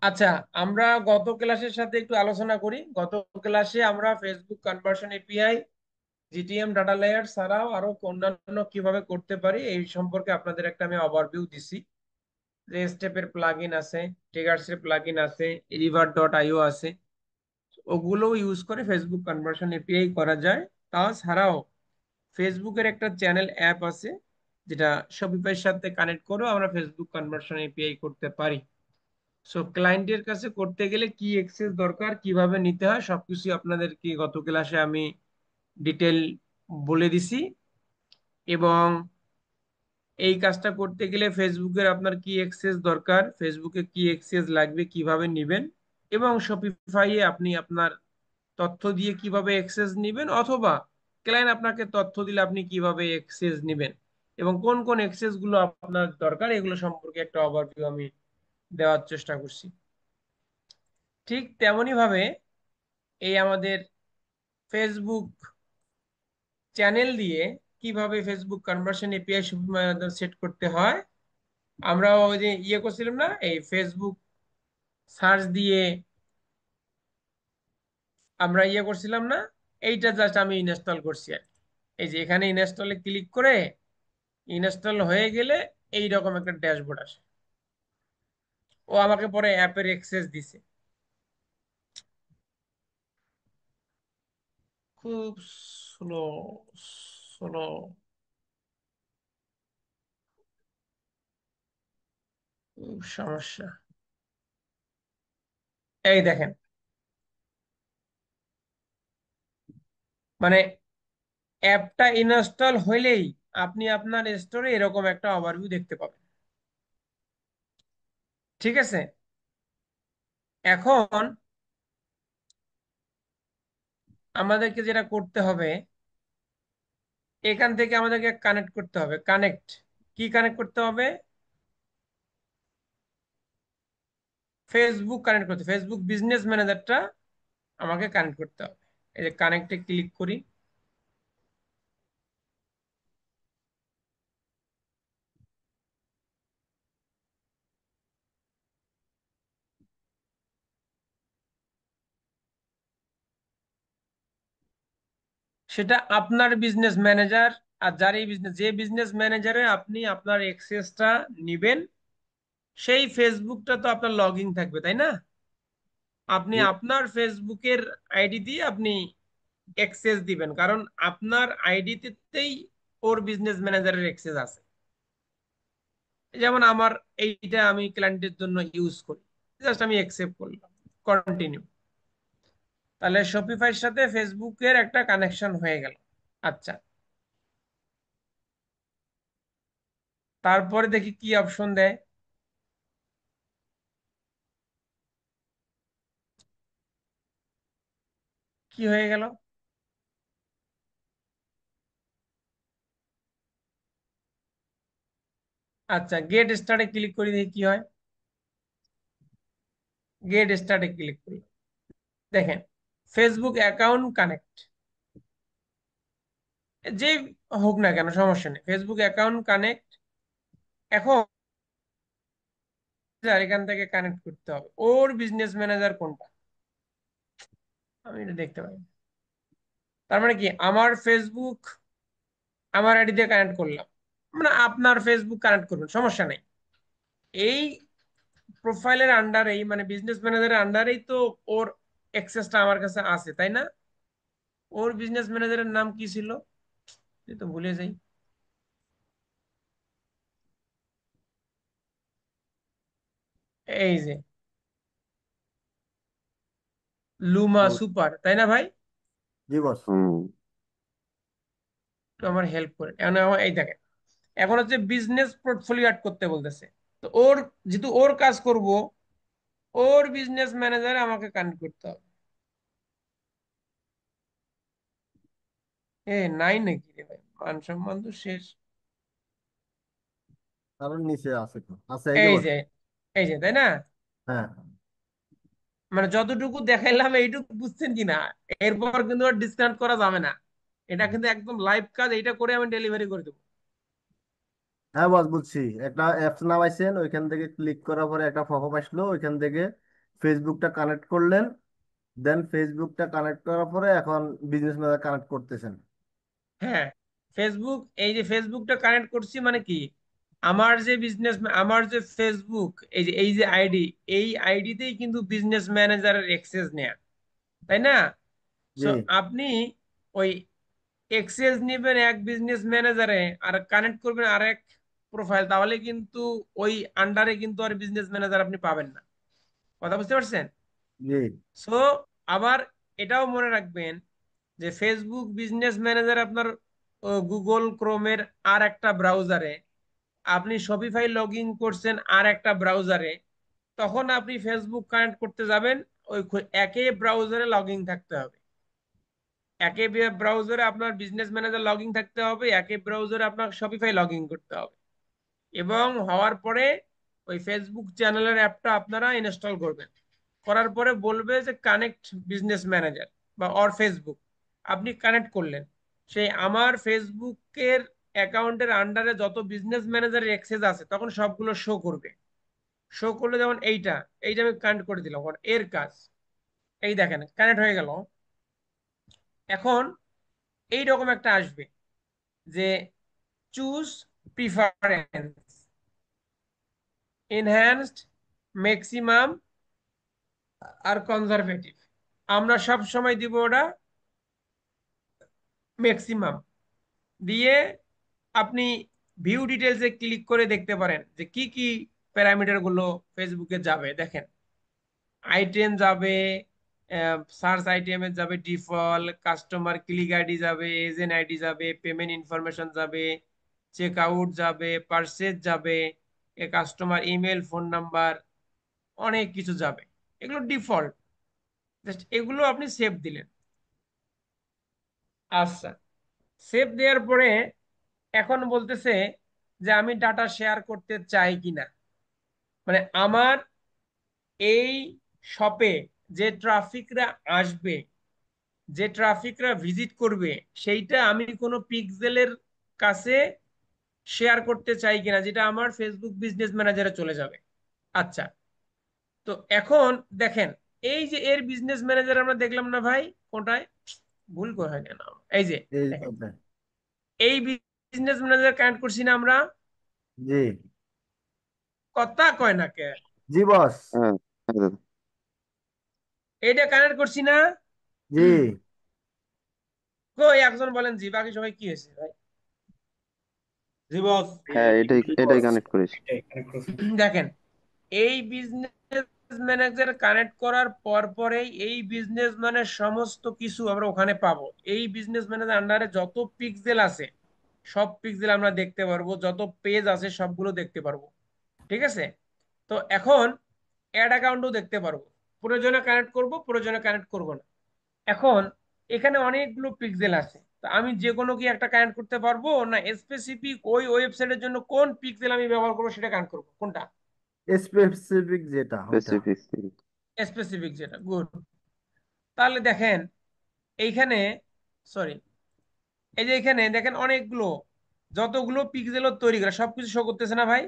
আচ্ছা, আমরা গত ক্লাসের সাথে একটু আলোচনা করি। গত ক্লাসে আমরা Facebook conversion API, GTM data layer ছাড়াও আরো অন্যান্য কিভাবে করতে পারি এই সম্পর্কে আপনাদের একটা আমি ওভারভিউ দিছি। যে স্টেপের প্লাগইন আছে, ট্রিগার্স এর প্লাগইন আছে, রিভার ডট আইও আছে, ওগুলো ইউজ করে ফেসবুক কনভার্সন এপিআই করা যায়। তাছাড়াও ফেসবুকের একটা চ্যানেল অ্যাপ আছে, যেটা শপিফাইয়ের সাথে কানেক্ট করেও আমরা ফেসবুক কনভার্সন এপিআই করতে পারি। সো ক্লায়েন্টের কাছে করতে গেলে কি এক্সেস দরকার, কিভাবে নিতে হয়, সবকিছু আপনাদেরকে গত ক্লাসে আমি ডিটেল বলে দিছি। এবং এই কাজটা করতে গেলে ফেসবুকের আপনার কি এক্সেস দরকার, ফেসবুকে কি এক্সেস লাগবে, কিভাবে নিবেন, এবং শপিফাইয়ে আপনি আপনার তথ্য দিয়ে কিভাবে এক্সেস নিবেন, অথবা ক্লায়েন্ট আপনাকে তথ্য দিলে আপনি কিভাবে এক্সেস নিবেন, এবং কোন কোন এক্সেস গুলো আপনার দরকার, এগুলো সম্পর্কে একটা ওভারভিউ আমি দেওয়ার চেষ্টা করছি। ঠিক তেমনি ভাবে এই আমাদের ফেসবুক চ্যানেল দিয়ে কিভাবে ফেসবুক কনভার্সন এপিআই সেট করতে হয়, আমরা ওই যে করছিলাম না, এই ফেসবুক সার্চ দিয়ে আমরা করছিলাম না, এইটা জাস্ট আমি ইনস্টল করছি আর কি। এই যে এখানে ইনস্টলে ক্লিক করে ইনস্টল হয়ে গেলে এই রকম একটা ড্যাশবোর্ড আসে। ও আমাকে পরে অ্যাপের অ্যাক্সেস দিছে। খুব স্লো স্লো, খুব সমস্যা। এই দেখেন, মানে অ্যাপটা ইনস্টল হইলেই আপনি আপনার স্টোরে এরকম একটা ওভারভিউ দেখতে পাবেন। ঠিক আছে, এখন আমাদেরকে যেটা করতে হবে, এখান থেকে আমাদেরকে কানেক্ট করতে হবে। কানেক্ট, কি কানেক্ট করতে হবে? ফেসবুক কানেক্ট করতে, ফেসবুক বিজনেস ম্যানেজারটা আমাকে কানেক্ট করতে হবে। এই যে কানেক্টে ক্লিক করি। সেটা আপনার বিজনেস ম্যানেজার, আর যার এই বিজনেস, যে বিজনেস ম্যানেজারে আপনি আপনার এক্সেসটা নিবেন, সেই ফেসবুকটা তো আপনার লগ ইন থাকবে, তাই না? আপনি জি। আপনার ফেসবুকের আইডি দিয়ে আপনি অ্যাক্সেস দিবেন, কারণ আপনার আইডিতেই ওর বিজনেস ম্যানেজারের অ্যাক্সেস আছে। যেমন আমার এইটা আমি ক্লায়েন্টের জন্য ইউজ করি, জাস্ট আমি অ্যাকসেপ্ট করলাম, কন্টিনিউ। তাহলে শপিফাইয়ের সাথে ফেসবুকের একটা কানেকশন হয়ে গেল। আচ্ছা, তারপরে দেখি কি অপশন দেয়। কি হয়ে গেল? আচ্ছা, গেট স্টার্টে ক্লিক করি, দেখি কি হয়। গেট স্টার্টে ক্লিক করি, দেখেন ফেসবুক অ্যাকাউন্ট কানেক্ট, যে হোক না কেন সমস্যা নেই, ফেসবুক অ্যাকাউন্ট কানেক্ট। এখন আর এখান থেকে কানেক্ট করতে হবে ওর বিজনেস ম্যানেজার কোনটা, আমি এটা দেখতে পাই। তার মানে কি, আমার ফেসবুক আমার আইডি দিয়ে কানেক্ট করলাম, মানে আপনার ফেসবুক কানেক্ট করবেন, সমস্যা নেই। এই প্রোফাইলের আন্ডারেই, মানে বিজনেস ম্যানেজারের আন্ডারেই তো ওর অ্যাক্সেসটা আমার কাছে আছে, তাই না? ওর বিজনেস ম্যানেজারের নাম কি ছিল, এই তো ভুলে যাই। এই যে লুমা বল। সুপার, তাই না ভাই? জি বস। তো আমার হেল্প করে, এখন এই দেখেন, এখন হচ্ছে বিজনেস পোর্টফোলিও অ্যাড করতে বলতেছে। তো ওর, যেহেতু ওর কাজ করব, ওর বিজনেস ম্যানেজারে আমাকে কানেক্ট করতে হবে। এ নাই নাকি রে ভাই, মান সম্মান তো শেষ। কারণ নিচে আছে তো, আছে এই যে এই বস। যে, এই যে, তাই না? হ্যাঁ। মানে যতটুকু দেখাইলাম এইটুকু বুঝছেন কিনা, এরপর কিন্তু আর ডিসকাউন্ট করা যাবে না। এটা কিন্তু একদম লাইভ কাজ, এইটা করে আমি ডেলিভারি করে দেবো। হ্যাঁ বস, বুঝছি। একটা অ্যাপস নামাইছেন, ওইখান থেকে ক্লিক করার পরে একটা পপআপ আসলো, ওইখান থেকে ফেসবুকটা কানেক্ট করলেন, দেন ফেসবুকটা কানেক্ট করার পরে এখন বিজনেস ম্যানেজার কানেক্ট করতেছেন। হ্যাঁ, ফেসবুক, এই যে ফেসবুকটা কানেক্ট করছি মানে কি, আমার যে বিজনেস, আমার যে ফেসবুক, এই যে আইডি, এই আইডিতেই কিন্তু বিজনেস ম্যানেজারের অ্যাক্সেস নেয়া, তাই না? জি সো আপনি ওই অ্যাক্সেস নেবেন এক বিজনেস ম্যানেজারে আর কানেক্ট করবেন আরেক প্রোফাইল, তাহলে কিন্তু ওই আন্ডারে কিন্তু আর বিজনেস ম্যানেজার আপনি পাবেন না। কথা বুঝতে পারছেন? জি সো আবার এটাও মনে রাখবেন যে ফেসবুক বিজনেস ম্যানেজার আপনার গুগল ক্রোমের আর একটা ব্রাউজারে, আপনি শপিফাই লগ ইন করছেন আর একটা ব্রাউজারে, তখন আপনি ফেসবুক কানেক্ট করতে যাবেন, ওই একই ব্রাউজারে লগ ইন থাকতে হবে। একই ব্রাউজারে আপনার বিজনেস ম্যানেজার লগ ইন থাকতে হবে, একই ব্রাউজারে আপনার শপিফাই লগ ইন করতে হবে। এবং হওয়ার পরে ওই ফেসবুক চ্যানেলের অ্যাপটা আপনারা ইনস্টল করবেন। করার পরে বলবে যে কানেক্ট বিজনেস ম্যানেজার বা অর ফেসবুক। আপনি কানেক্ট করলেন, সেই আমার ফেসবুকের অ্যাকাউন্টের আন্ডারে যত বিজনেস ম্যানেজারের অ্যাক্সেস আছে তখন সবগুলো শো করবে। শো করলে যেমন এইটা আমি কানেক্ট করে দিলাম, এর কাজ এই দেখেন কানেক্ট হয়ে গেল। এখন এই রকম একটা আসবে যে চুজ প্রিফারেন্স, এনহ্যান্সড, ম্যাক্সিমাম আর কনজারভেটিভ। আমরা সব সময় দিব ওটা ম্যাক্সিমাম দিয়ে। আপনি ভিউ ডিটেলসে ক্লিক করে দেখতে পারেন যে কি কি প্যারামিটার গুলো ফেসবুকে যাবে। দেখেন, আইটেম যাবে, সার্চ আইটেমে যাবে, ডিফল্ট কাস্টমার ক্লিক আইডি যাবে, এজেন্ট আইডি যাবে, পেমেন্ট ইনফরমেশন যাবে, চেক আউট যাবে, পারচেজ যাবে, কাস্টমার ইমেল, ফোন নাম্বার, অনেক কিছু যাবে। এগুলো ডিফল্ট, জাস্ট এগুলো আপনি সেভ দিলেন। আচ্ছা, সেভ দেওয়ার পরে এখন বলতেছে যে আমি ডাটা শেয়ার করতে চাই কিনা, মানে আমার এই শপে যে ট্রাফিকরা আসবে, যে ট্রাফিকরা ভিজিট করবে, সেইটা আমি কোনো পিক্সেলের কাছে শেয়ার করতে চাই কিনা, যেটা আমার ফেসবুক বিজনেস ম্যানেজারে চলে যাবে। আচ্ছা, তো এখন দেখেন, এই যে এর বিজনেস ম্যানেজার আমরা দেখলাম না ভাই, কোনটায় ভুল করে হয় কেন, এই যে এই দেখেন, ওকে। এই বিজনেস ম্যানেজার কানেক্ট করছি না আমরা, জি কথা কয় না কে, জি বস। হ্যাঁ, হ্যাঁ দাদা। এইটা কানেক্ট করছি না। জি কই একজন বলেন জি, বাকি সবাই কি হয়েছে ভাই? জি বস। হ্যাঁ, এটাই জি এটাই বস। কানেক্ট করিস। দেখেন, এই বিজনেস ম্যানেজার কানেক্ট করার পর পরেই এই বিজনেস মানে সমস্ত কিছু আমরা ওখানে পাবো। এই বিজনেস ম্যানেজার আন্ডারে যত পিক্সেল আছে সব পিক্সেল আমরা দেখতে পারবো, যত পেজ আছে সবগুলো দেখতে পারবো। ঠিক আছে? তো এখন অ্যাড অ্যাকাউন্টও দেখতে পারবো, প্রয়োজনে কানেক্ট করব, প্রয়োজনে কানেক্ট করব না। এখন এখানে অনেকগুলো পিক্সেল আছে, তো আমি যে কোনো কি একটা কানেক্ট করতে পারবো না স্পেসিফিক ওই ওয়েবসাইটের জন্য কোন পিক্সেল আমি ব্যবহার করবো সেটা কানেক্ট করবো, কোনটা? স্পেসিফিক যেটা ওইটা। স্পেসিফিক। স্পেসিফিক যেটা, গুড। তাহলে দেখেন এইখানে, সরি, এই যে এখানে দেখেন অনেকগুলো, যতগুলো পিক্সেল তৈরি করে সবকিছু শো করতেছে না ভাই?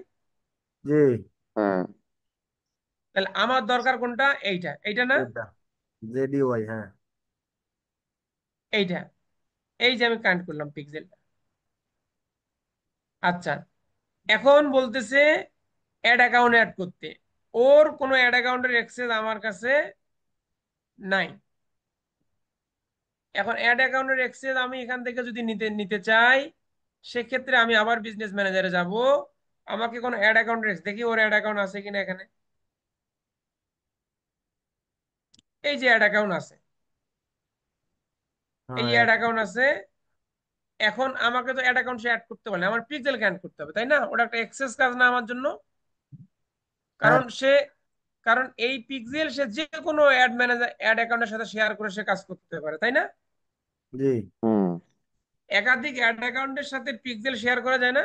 জি হ্যাঁ, তাহলে আমার দরকার কোনটা? এইটা, এইটা না, এটা জেডিওয়াই, হ্যাঁ। এইটা। এই যে আমি কানেক্ট করলাম পিক্সেলটা। আচ্ছা, এখন বলতেছে অ্যাড অ্যাকাউন্ট অ্যাড করতে। ওর কোনো অ্যাড অ্যাকাউন্টের অ্যাক্সেস আমার কাছে নাই। এখন অ্যাড অ্যাকাউন্টের অ্যাক্সেস আমি এখান থেকে যদি নিতে নিতে চাই, সেক্ষেত্রে আমি আবার বিজনেস ম্যানেজারে যাব, আমাকে কোনো অ্যাড অ্যাকাউন্ট দেখি ওর অ্যাড অ্যাকাউন্ট আছে কিনা এখানে। এই যে অ্যাড অ্যাকাউন্ট আছে, এই হ্যাঁ অ্যাড অ্যাকাউন্ট আছে। এখন আমাকে তো অ্যাড অ্যাকাউন্ট সে অ্যাড করতে পারলে আমার পিক্সেল অ্যাড করতে হবে, তাই না? ওটা একটা এক্সেস কাজ না আমার জন্য? হ্যাঁ। কারণ সে, কারণ এই পিক্সেল সে যে কোনো অ্যাড ম্যানেজার অ্যাড অ্যাকাউন্টের সাথে শেয়ার করে সে কাজ করতে পারে, তাই না? জি হুম, একাধিক অ্যাড অ্যাকাউন্টের সাথে পিক্সেল শেয়ার করা যায় না?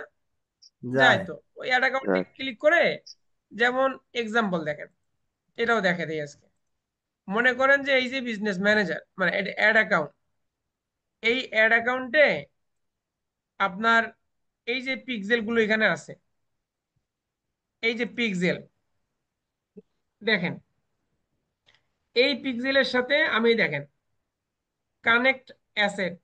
যায় যায়। তো। ওই অ্যাড অ্যাকাউন্টে রাইট। ক্লিক করে, যেমন এক্সাম্পল দেখেন, এটাও দেখে দিই আজকে। মনে করেন যে এই যে বিজনেস ম্যানেজার মানে অ্যাড অ্যাকাউন্ট, এই অ্যাড অ্যাকাউন্টে আপনার এই যে পিক্সেল গুলো এখানে আছে, এই যে পিক্সেল দেখেন, এই পিক্সেলের সাথে আমি দেখেন কানেক্ট অ্যাসেট,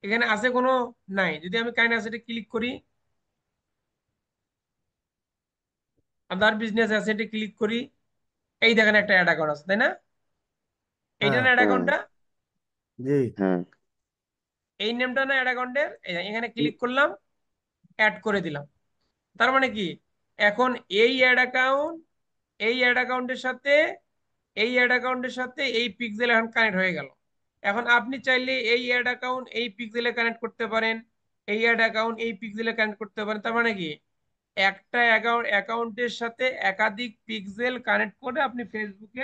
এখানে আছে কোনো, নাই। যদি আমি কানেক্ট অ্যাসেটে ক্লিক করি, আদার বিজনেস অ্যাসেটে ক্লিক করি, এই দেখেন একটা অ্যাড অ্যাকাউন্ট আছে, তাই না? এইটা হ্যাঁ। না অ্যাড অ্যাকাউন্টটা, জি। এই নেমটা না অ্যাড অ্যাকাউন্টের, এখানে ক্লিক করলাম, অ্যাড করে দিলাম। তার মানে কি, এখন এই অ্যাড অ্যাকাউন্ট, এই অ্যাড অ্যাকাউন্টের সাথে, এই অ্যাড অ্যাকাউন্টের সাথে এই পিক্সেল এখন কানেক্ট হয়ে গেল। এখন আপনি চাইলে এই অ্যাড অ্যাকাউন্ট এই পিক্সেলে কানেক্ট করতে পারেন, এই অ্যাড অ্যাকাউন্ট এই পিক্সেলে কানেক্ট করতে পারেন। তার মানে কি, একটা অ্যাকাউন্টের সাথে একাধিক পিক্সেল কানেক্ট করে আপনি ফেসবুকে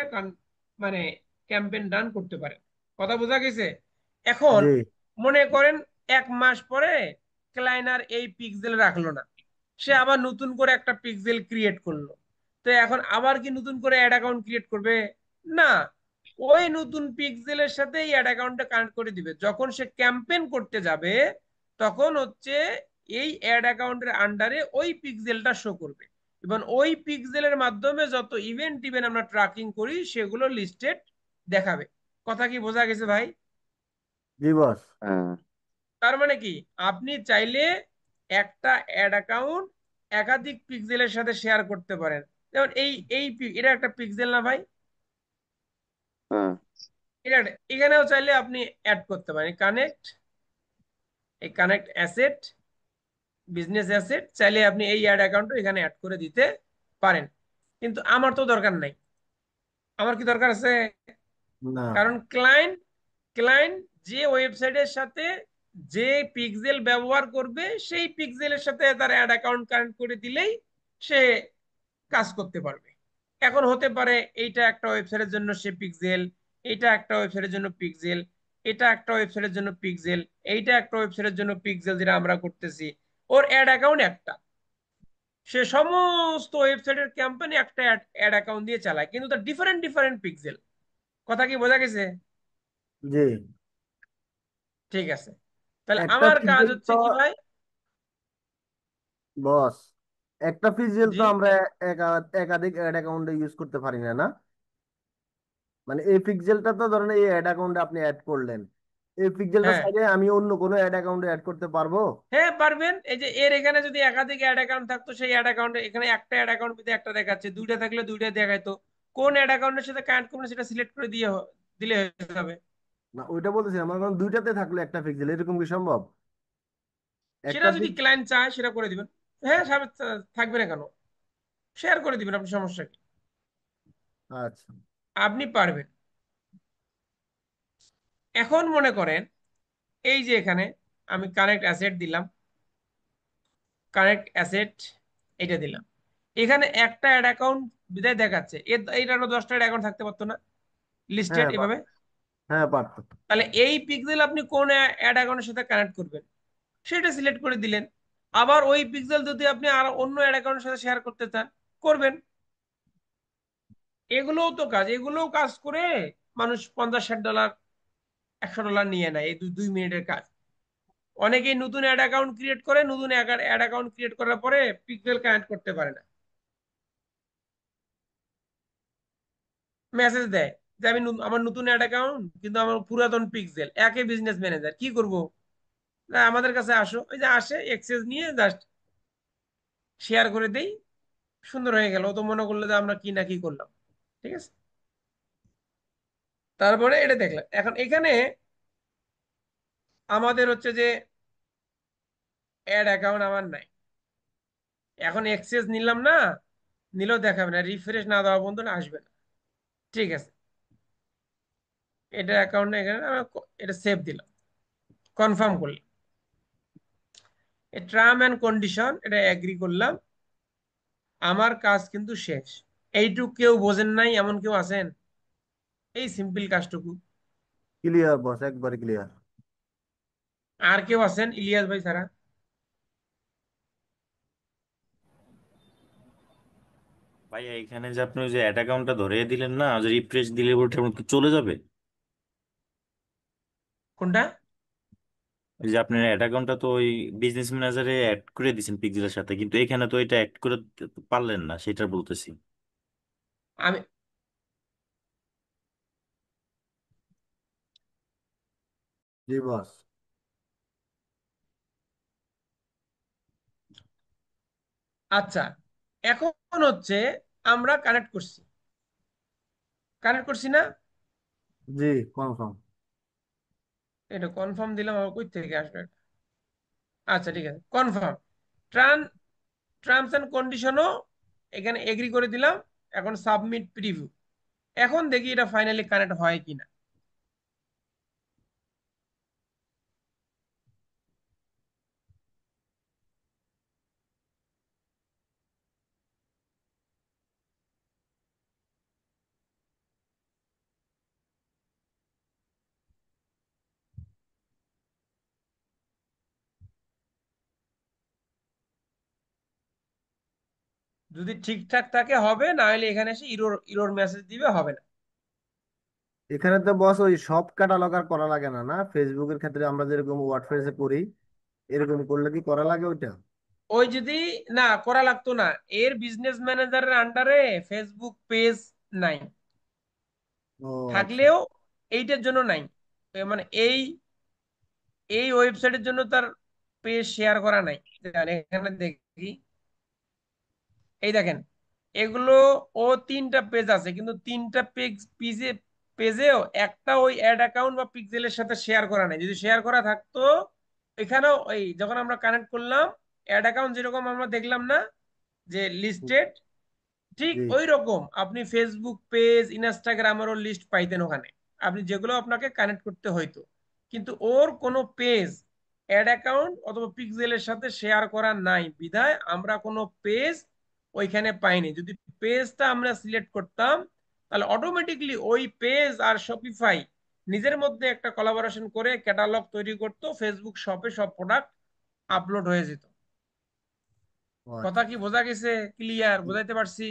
মানে ক্যাম্পেইন রান করতে পারেন। কথা বোঝা গেছে? এখন জি। মনে করেন 1 মাস পরে ক্লায়েন্ট এই পিক্সেল রাখলো না, সে আবার নতুন করে একটা পিক্সেল ক্রিয়েট করলো। তো এখন আবার কি নতুন করে অ্যাড অ্যাকাউন্ট ক্রিয়েট করবে? না, ওই নতুন পিক্সেলের সাথে এই অ্যাড অ্যাকাউন্টটা কানেক্ট করে দিবে। যখন সে ক্যাম্পেইন করতে যাবে, তখন হচ্ছে এই অ্যাড অ্যাকাউন্টের আন্ডারে ওই পিক্সেলটা শো করবে, এবং ওই পিক্সেলের মাধ্যমে যত ইভেন্ট টিভেন্ট আমরা ট্র্যাকিং করি সেগুলো লিস্টেড দেখাবে। কথা কি বোঝা গেছে ভাই? জি বস। তার মানে কি, আপনি চাইলে একটা অ্যাড অ্যাকাউন্ট একাধিক পিক্সেলের সাথে শেয়ার করতে পারেন। যেমন এটা একটা পিক্সেল না ভাই? এটা এখানেও চাইলে আপনি অ্যাড করতে পারেন কানেক্ট, এই কানেক্ট অ্যাসেট, বিজনেস অ্যাসেট, চাইলে আপনি এই অ্যাড অ্যাকাউন্টও এখানে অ্যাড করে দিতে পারেন। কিন্তু আমার তো দরকার নাই। আমার কি দরকার আছে? না। কারণ ক্লায়েন্ট ক্লায়েন্ট যে ওয়েবসাইটের সাথে যে পিক্সেল ব্যবহার করবে, সেই পিক্সেলের সাথে তার অ্যাড অ্যাকাউন্ট কানেক্ট করে দিলেই সে কাজ করতে পারবে। এখন হতে পারে এইটা একটা ওয়েবসাইটের জন্য সে পিক্সেল, এটা একটা ওয়েবসাইটের জন্য পিক্সেল, এটা একটা ওয়েবসাইটের জন্য পিক্সেল, এইটা একটা ওয়েবসাইটের জন্য পিক্সেল, যেটা আমরা করতেছি। ওর অ্যাড অ্যাকাউন্ট একটা, সে সমস্ত ওয়েবসাইটের ক্যাম্পেইন একটা অ্যাড অ্যাকাউন্ট দিয়ে চালায়, কিন্তু তার ডিফারেন্ট ডিফারেন্ট পিক্সেল। কথা কি বোঝা গেছে? জি। ঠিক আছে, তাহলে একটা আমার কাজ পিক্সেল হচ্ছে তো কি ভাই? বস, একটা পিক্সেল জি, তো আমরা একাধিক অ্যাড অ্যাকাউন্টে ইউজ করতে পারি না, না? মানে এই পিক্সেলটা তো ধরেন এই অ্যাড অ্যাকাউন্টে আপনি অ্যাড করলেন, এই পিক্সেলটা হ্যাঁ, চাইলে আমি অন্য কোনো অ্যাড অ্যাকাউন্টে অ্যাড করতে পারবো? হ্যাঁ পারবেন। এই যে এর এখানে যদি একাধিক অ্যাড অ্যাকাউন্ট থাকতো, সেই অ্যাড অ্যাকাউন্টে এখানে একটা অ্যাড অ্যাকাউন্ট একটা দেখাচ্ছে, দুইটা থাকলে দুইটা দেখাইতো। কোন অ্যাড অ্যাকাউন্টের সাথে কানেক্ট করবেন সেটা সিলেক্ট করে দিলে হয়ে যাবে। না, ওইটা বলতেছি আমার কারণ দুইটাতে থাকলে একটা পিক্সেল, এরকম কি সম্ভব? সেটা একটা যদি ক্লায়েন্ট চায় সেটা করে দিবেন। হ্যাঁ, থাকবে না কেন, শেয়ার করে দিবেন আপনি, সমস্যা কি? আচ্ছা। আপনি পারবেন। এখন মনে করেন এই যে এখানে আমি কানেক্ট অ্যাসেট দিলাম, কানেক্ট অ্যাসেট এটা দিলাম, এখানে একটা অ্যাড অ্যাকাউন্ট বিদায় দেখাচ্ছে, এইটা আরো 10টা অ্যাড অ্যাকাউন্ট থাকতে পারতো না লিস্টেড হ্যাঁ এভাবে? হ্যাঁ, পারতো। তাহলে এই পিক্সেল আপনি কোন অ্যাড অ্যাকাউন্টের সাথে কানেক্ট করবেন সেটা সিলেক্ট করে দিলেন। আবার ওই পিক্সেল যদি আপনি আর অন্য অ্যাড অ্যাকাউন্টের সাথে শেয়ার করতে চান, করবেন। এগুলোও তো কাজ, এগুলোও কাজ করে মানুষ $50-60, $100 নিয়ে নেয়, এই 2 মিনিটের কাজ। অনেকেই নতুন অ্যাড অ্যাকাউন্ট ক্রিয়েট করে, নতুন অ্যাড অ্যাকাউন্ট ক্রিয়েট করার পরে পিক্সেল কানেক্ট করতে পারে না, মেসেজ দেয় যে আমি আমার নতুন অ্যাড অ্যাকাউন্ট কিন্তু আমার পুরাতন পিক্সেল। একই বিজনেস ম্যানেজার, কি করব? না, আমাদের কাছে আসো, ওই যে আসে এক্সেস নিয়ে জাস্ট শেয়ার করে দেই, সুন্দর হয়ে গেল। ও তো মনে করলো যে আমরা কি না কি করলাম। ঠিক আছে, তারপরে এটা দেখলাম। এখন এখানে আমাদের হচ্ছে যে অ্যাড অ্যাকাউন্ট আমার নাই, এখন এক্সেস নিলাম না, নিলেও দেখাবে না, রিফ্রেশ না দেওয়া পর্যন্ত আসবে না। ঠিক আছে, এটা অ্যাকাউন্ট এখানে এটা সেভ দিলাম, কনফার্ম করলাম, এই টার্ম অ্যান্ড কন্ডিশন এটা এগ্রি করলাম। আমার কাজ কিন্তু শেষ। এইটুকু কেউ বোঝেন নাই এমন কেউ আছেন? এই সিম্পল কাজটুকু। ক্লিয়ার বস, একবারে ক্লিয়ার। আর কেউ আছেন ইলিয়াস ভাই ছাড়া? ভাই এখানে যে আপনি ওই যে অ্যাড অ্যাকাউন্টটা ধরিয়ে দিলেন না, যে রিফ্রেশ দিলে ওটা কি চলে যাবে? কোনটা? ওই যে আপনার অ্যাড অ্যাকাউন্টটা তো ওই বিজনেস ম্যানেজারে অ্যাড করে দিয়েছেন পিক্সেলের সাথে, কিন্তু এখানে তো এটা অ্যাড করে পারলেন না, সেটা বলতেছি। আমি জি বস। আচ্ছা, এখন হচ্ছে আমরা কানেক্ট করছি না? জি কনফার্ম। এটা কনফার্ম দিলাম, আমার কই থেকে আসবে এটা? আচ্ছা ঠিক আছে, কনফার্ম। ট্রান টার্মস এন্ড কন্ডিশনও এখানে এগ্রি করে দিলাম। এখন সাবমিট প্রিভিউ। এখন দেখি এটা ফাইনালি কানেক্ট হয় কিনা। যদি ঠিকঠাক থাকে হবে, না হলে এখানে এসে ইরোর ইরোর মেসেজ দিবে, হবে না। এখানে তো বস ওই সব ক্যাটালগ আর করা লাগে না, না ফেসবুকের ক্ষেত্রে আমরা যেরকম ওয়ার্ডপ্রেসে করি এরকম করলে কি করা লাগে ওইটা? ওই যদি না করা লাগতো না, এর বিজনেস ম্যানেজারের আন্ডারে ফেসবুক পেজ নাই। ও আচ্ছা। থাকলেও এইটার জন্য নাই। মানে এই এই ওয়েবসাইটের জন্য তার পেজ শেয়ার করা নাই। এখানে দেখি, এই দেখেন, এগুলো ও তিনটা পেজ আছে, কিন্তু তিনটা পেজেও একটা ওই অ্যাড অ্যাকাউন্ট বা পিক্সেলের সাথে শেয়ার করা নাই। যদি শেয়ার করা থাকতো, এখানেও ওই যখন আমরা কানেক্ট করলাম, অ্যাড অ্যাকাউন্ট যেরকম আমরা দেখলাম না যে লিস্টেড, ঠিক জি। ওই রকম আপনি ফেসবুক পেজ ইনস্টাগ্রামেরও লিস্ট পাইতেন ওখানে, আপনি যেগুলো আপনাকে কানেক্ট করতে হইতো। কিন্তু ওর কোনো পেজ অ্যাড অ্যাকাউন্ট অথবা পিক্সেলের সাথে শেয়ার করা নাই, বিধায় আমরা কোনো পেজ ওইখানে পাইনি। যদি পেজটা আমরা সিলেক্ট করতাম, তাহলে অটোমেটিকলি ওই পেজ আর শপিফাই নিজের মধ্যে একটা কোলাবোরেশন করে ক্যাটালগ তৈরি করতো, ফেসবুক শপে সব প্রোডাক্ট আপলোড হয়ে যেত। ও কথা আচ্ছা। কি বোঝা গেছে? ক্লিয়ার বুঝাইতে পারছি?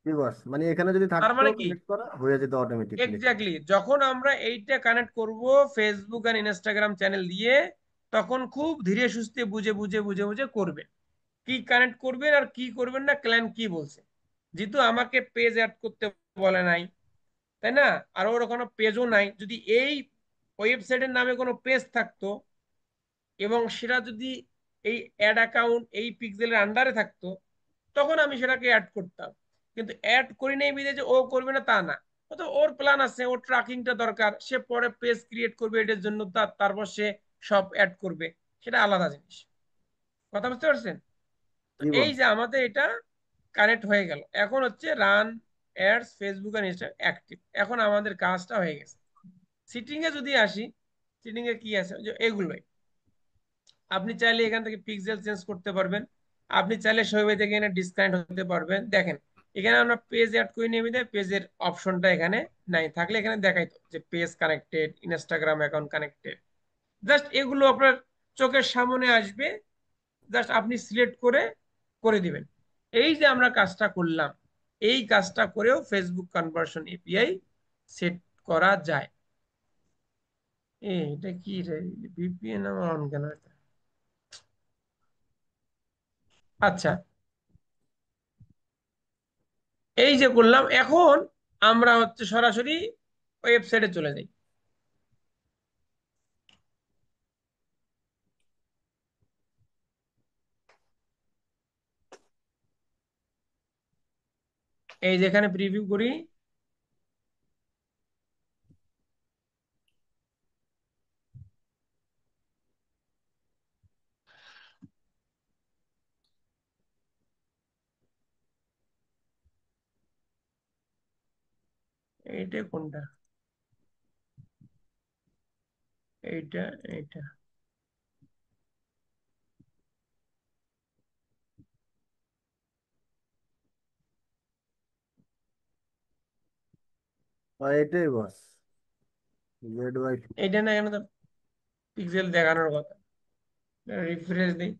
জি বস, মানে এখানে যদি তার থাকতো মানে কি, সিলেক্ট করা হয়ে যেত অটোমেটিকলি। এক্স্যাক্টলি যখন আমরা এইটা কানেক্ট করব ফেসবুক আর ইনস্টাগ্রাম চ্যানেল দিয়ে, তখন খুব ধীরে সুস্থে বুঝে বুঝে বুঝে বুঝে করবেন কি কানেক্ট করবেন আর কি করবেন না, ক্লায়েন্ট কি বলছে। যেহেতু আমাকে পেজ অ্যাড করতে বলে নাই, তাই না? আর ওর কোনো পেজও নাই। যদি এই ওয়েবসাইটের নামে কোনো পেজ থাকতো এবং সেটা যদি এই অ্যাড অ্যাকাউন্ট এই পিক্সেলের আন্ডারে থাকতো, তখন আমি সেটাকে অ্যাড করতাম। কিন্তু অ্যাড করি নাই বিধে যে ও করবে না তা না। তো ওর প্ল্যান আছে, ওর ট্র্যাকিংটা দরকার, সে পরে পেজ ক্রিয়েট করবে এটার জন্য, তারপর সে সব অ্যাড করবে, সেটা আলাদা জিনিস। কথা বুঝতে পারছেন? তো জি এই বস। যে আমাদের এটা কানেক্ট হয়ে গেল, এখন হচ্ছে রান অ্যাডস ফেসবুক আর ইনস্টা অ্যাক্টিভ। এখন আমাদের কাজটা হয়ে গেছে। সিটিং এ যদি আসি, সিটিং এ কি আছে, ওই যে এগুলোই। আপনি চাইলে এখান থেকে পিক্সেল চেঞ্জ করতে পারবেন। আপনি চাইলে সবাই থেকে এখানে ডিসকানেক্ট হতে পারবেন। দেখেন, এখানে আমরা পেজ অ্যাড করে নিয়ে দেয়, পেজের অপশনটা এখানে নাই, থাকলে এখানে দেখাইতো যে page connected, Instagram account connected. Just এগুলো আপনার চোখের সামনে আসবে, জাস্ট আপনি সিলেক্ট করে করে দিবেন। এই যে আমরা কাজটা করলাম, এই কাজটা করেও ফেসবুক কনভার্সন এপিআই সেট করা যায়। এটা কি রে, ভিপিএন আমার অন কেন এটা? আচ্ছা, এই যে করলাম, এখন আমরা হচ্ছে সরাসরি ওয়েবসাইটে চলে যাই। এই যেখানে প্রিভিউ করি, এইটা কোনটা, এইটা, এইটা। এটাই বস, জেড ওয়াই। এইটা না, এখানে তো পিক্সেল দেখানোর কথা। রিফ্রেশ দিই।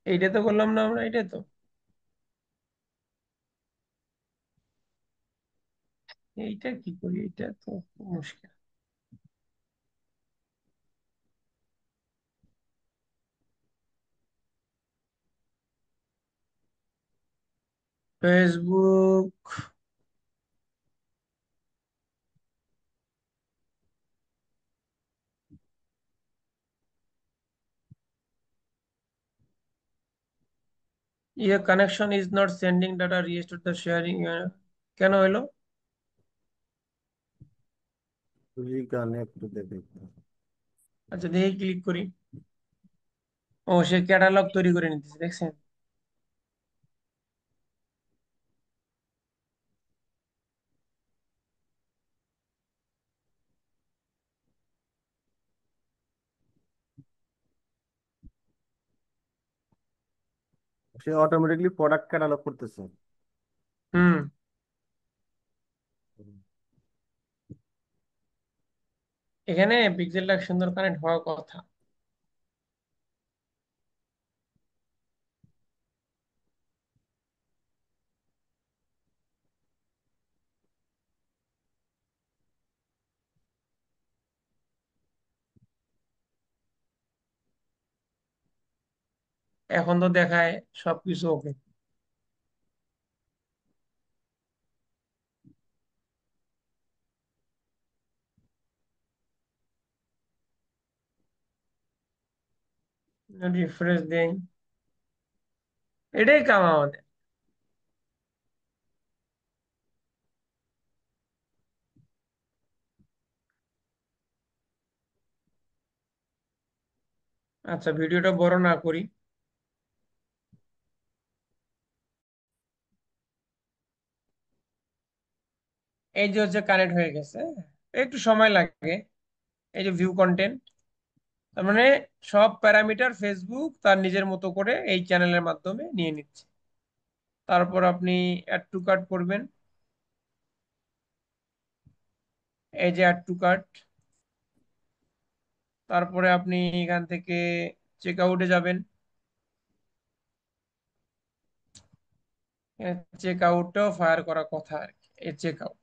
এইটা তো করলাম না আমরা, এটা তো, এইটা কি করি, এটা তো খুব মুশকিল। ফেসবুক, ইয়ে connection is not sending data, restore the sharing. কেন হলো? রিকানেক্ট দেবে। আচ্ছা দেখি, ক্লিক করি। ও, সে ক্যাটালগ তৈরি করে নিতেছে, দেখছেন? সে অটোমেটিকলি প্রোডাক্ট ক্যাটালগ করতেছে। হুম। এখানে পিক্সেলটা সুন্দর কানেক্ট হওয়ার কথা। এখন তো দেখায় সবকিছু ওকে। রিফ্রেশ দেই, এটাই কাম আমাদের। আচ্ছা, ভিডিওটা বড় না করি। এই যে হচ্ছে কানেক্ট হয়ে গেছে, একটু সময় লাগে। এই যে ভিউ কন্টেন্ট, তার মানে সব প্যারামিটার ফেসবুক তার নিজের মতো করে এই চ্যানেলের মাধ্যমে নিয়ে নিচ্ছে। তারপর আপনি অ্যাড টু কার্ট করবেন। এই যে অ্যাড টু কার্ট, তারপরে আপনি এখান থেকে চেক আউটে যাবেন। চেক আউটটাও ফায়ার করার কথা আর কি, এই চেক আউট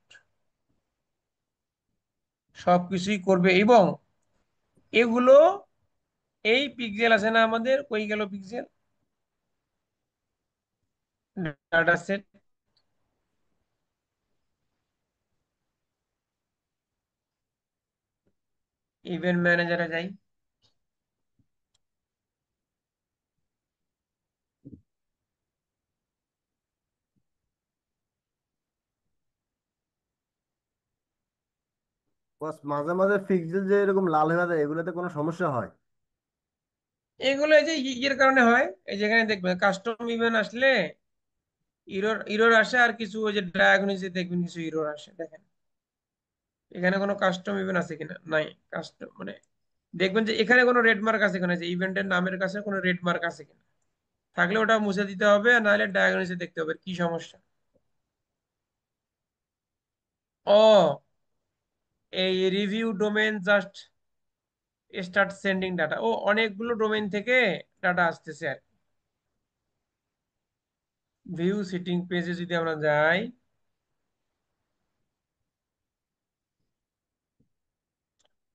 সবকিছুই করবে। এবং এগুলো, এই পিক্সেল আছে না আমাদের, কই গেল পিক্সেল, ডাটা সেট, ইভেন্ট ম্যানেজারে যাই। বস, মাঝে মাঝে পিক্সেল যে এরকম লাল হয়ে যায়, এগুলোতে কোনো সমস্যা হয়? এগুলো এই যে ইয়ের কারণে হয়। এই যেখানে দেখবেন কাস্টম ইভেন্ট আসলে ইরর ইরর আসে, আর কিছু ওই যে ডায়াগনোসিসে দেখবেন কিছু ইরর আসে, দেখেন এখানে কোনো কাস্টম ইভেন্ট আছে কিনা, নাই। কাস্টম মানে দেখবেন যে এখানে কোনো রেড মার্ক আছে কিনা, যে ইভেন্টের নামের কাছে কোনো রেড মার্ক আছে কিনা, থাকলে ওটা মুছে দিতে হবে, আর নাহলে ডায়াগনোসিসে দেখতে হবে কি সমস্যা। ও, এই review domain just start sending data, ও অনেকগুলো ডোমেইন থেকে ডাটা আসতেছে আর ভিউ সিটিং পেজে যদি আমরা যাই,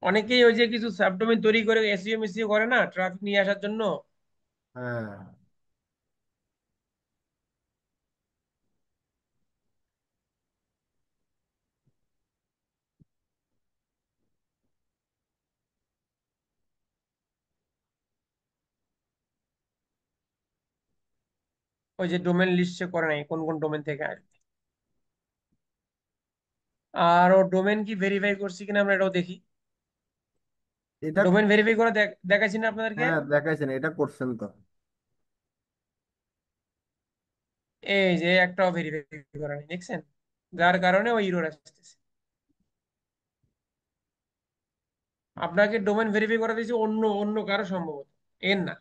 অনেকেই ওই যে কিছু সাবডোমেইন তৈরি করে এসইও মিসইও করে না, ট্রাফিক নিয়ে আসার জন্য। হ্যাঁ। ওই যে ডোমেন লিস্টে করে নাই কোন কোন ডোমেন থেকে আসবে। আর ও ডোমেন কি ভেরিফাই করছি কিনা আমরা এটাও দেখি। এটা ডোমেন ভেরিফাই করে দেখাইছি না আপনাদেরকে। হ্যাঁ, দেখাইছেন, এটা করছেন তো। এই যে একটাও ভেরিফাই করা নেই, দেখছেন? যার কারণে ওই ইরর আসতেছে। আপনাকে ডোমেন ভেরিফাই করা দিয়েছে অন্য অন্য কারো, সম্ভবত এর না।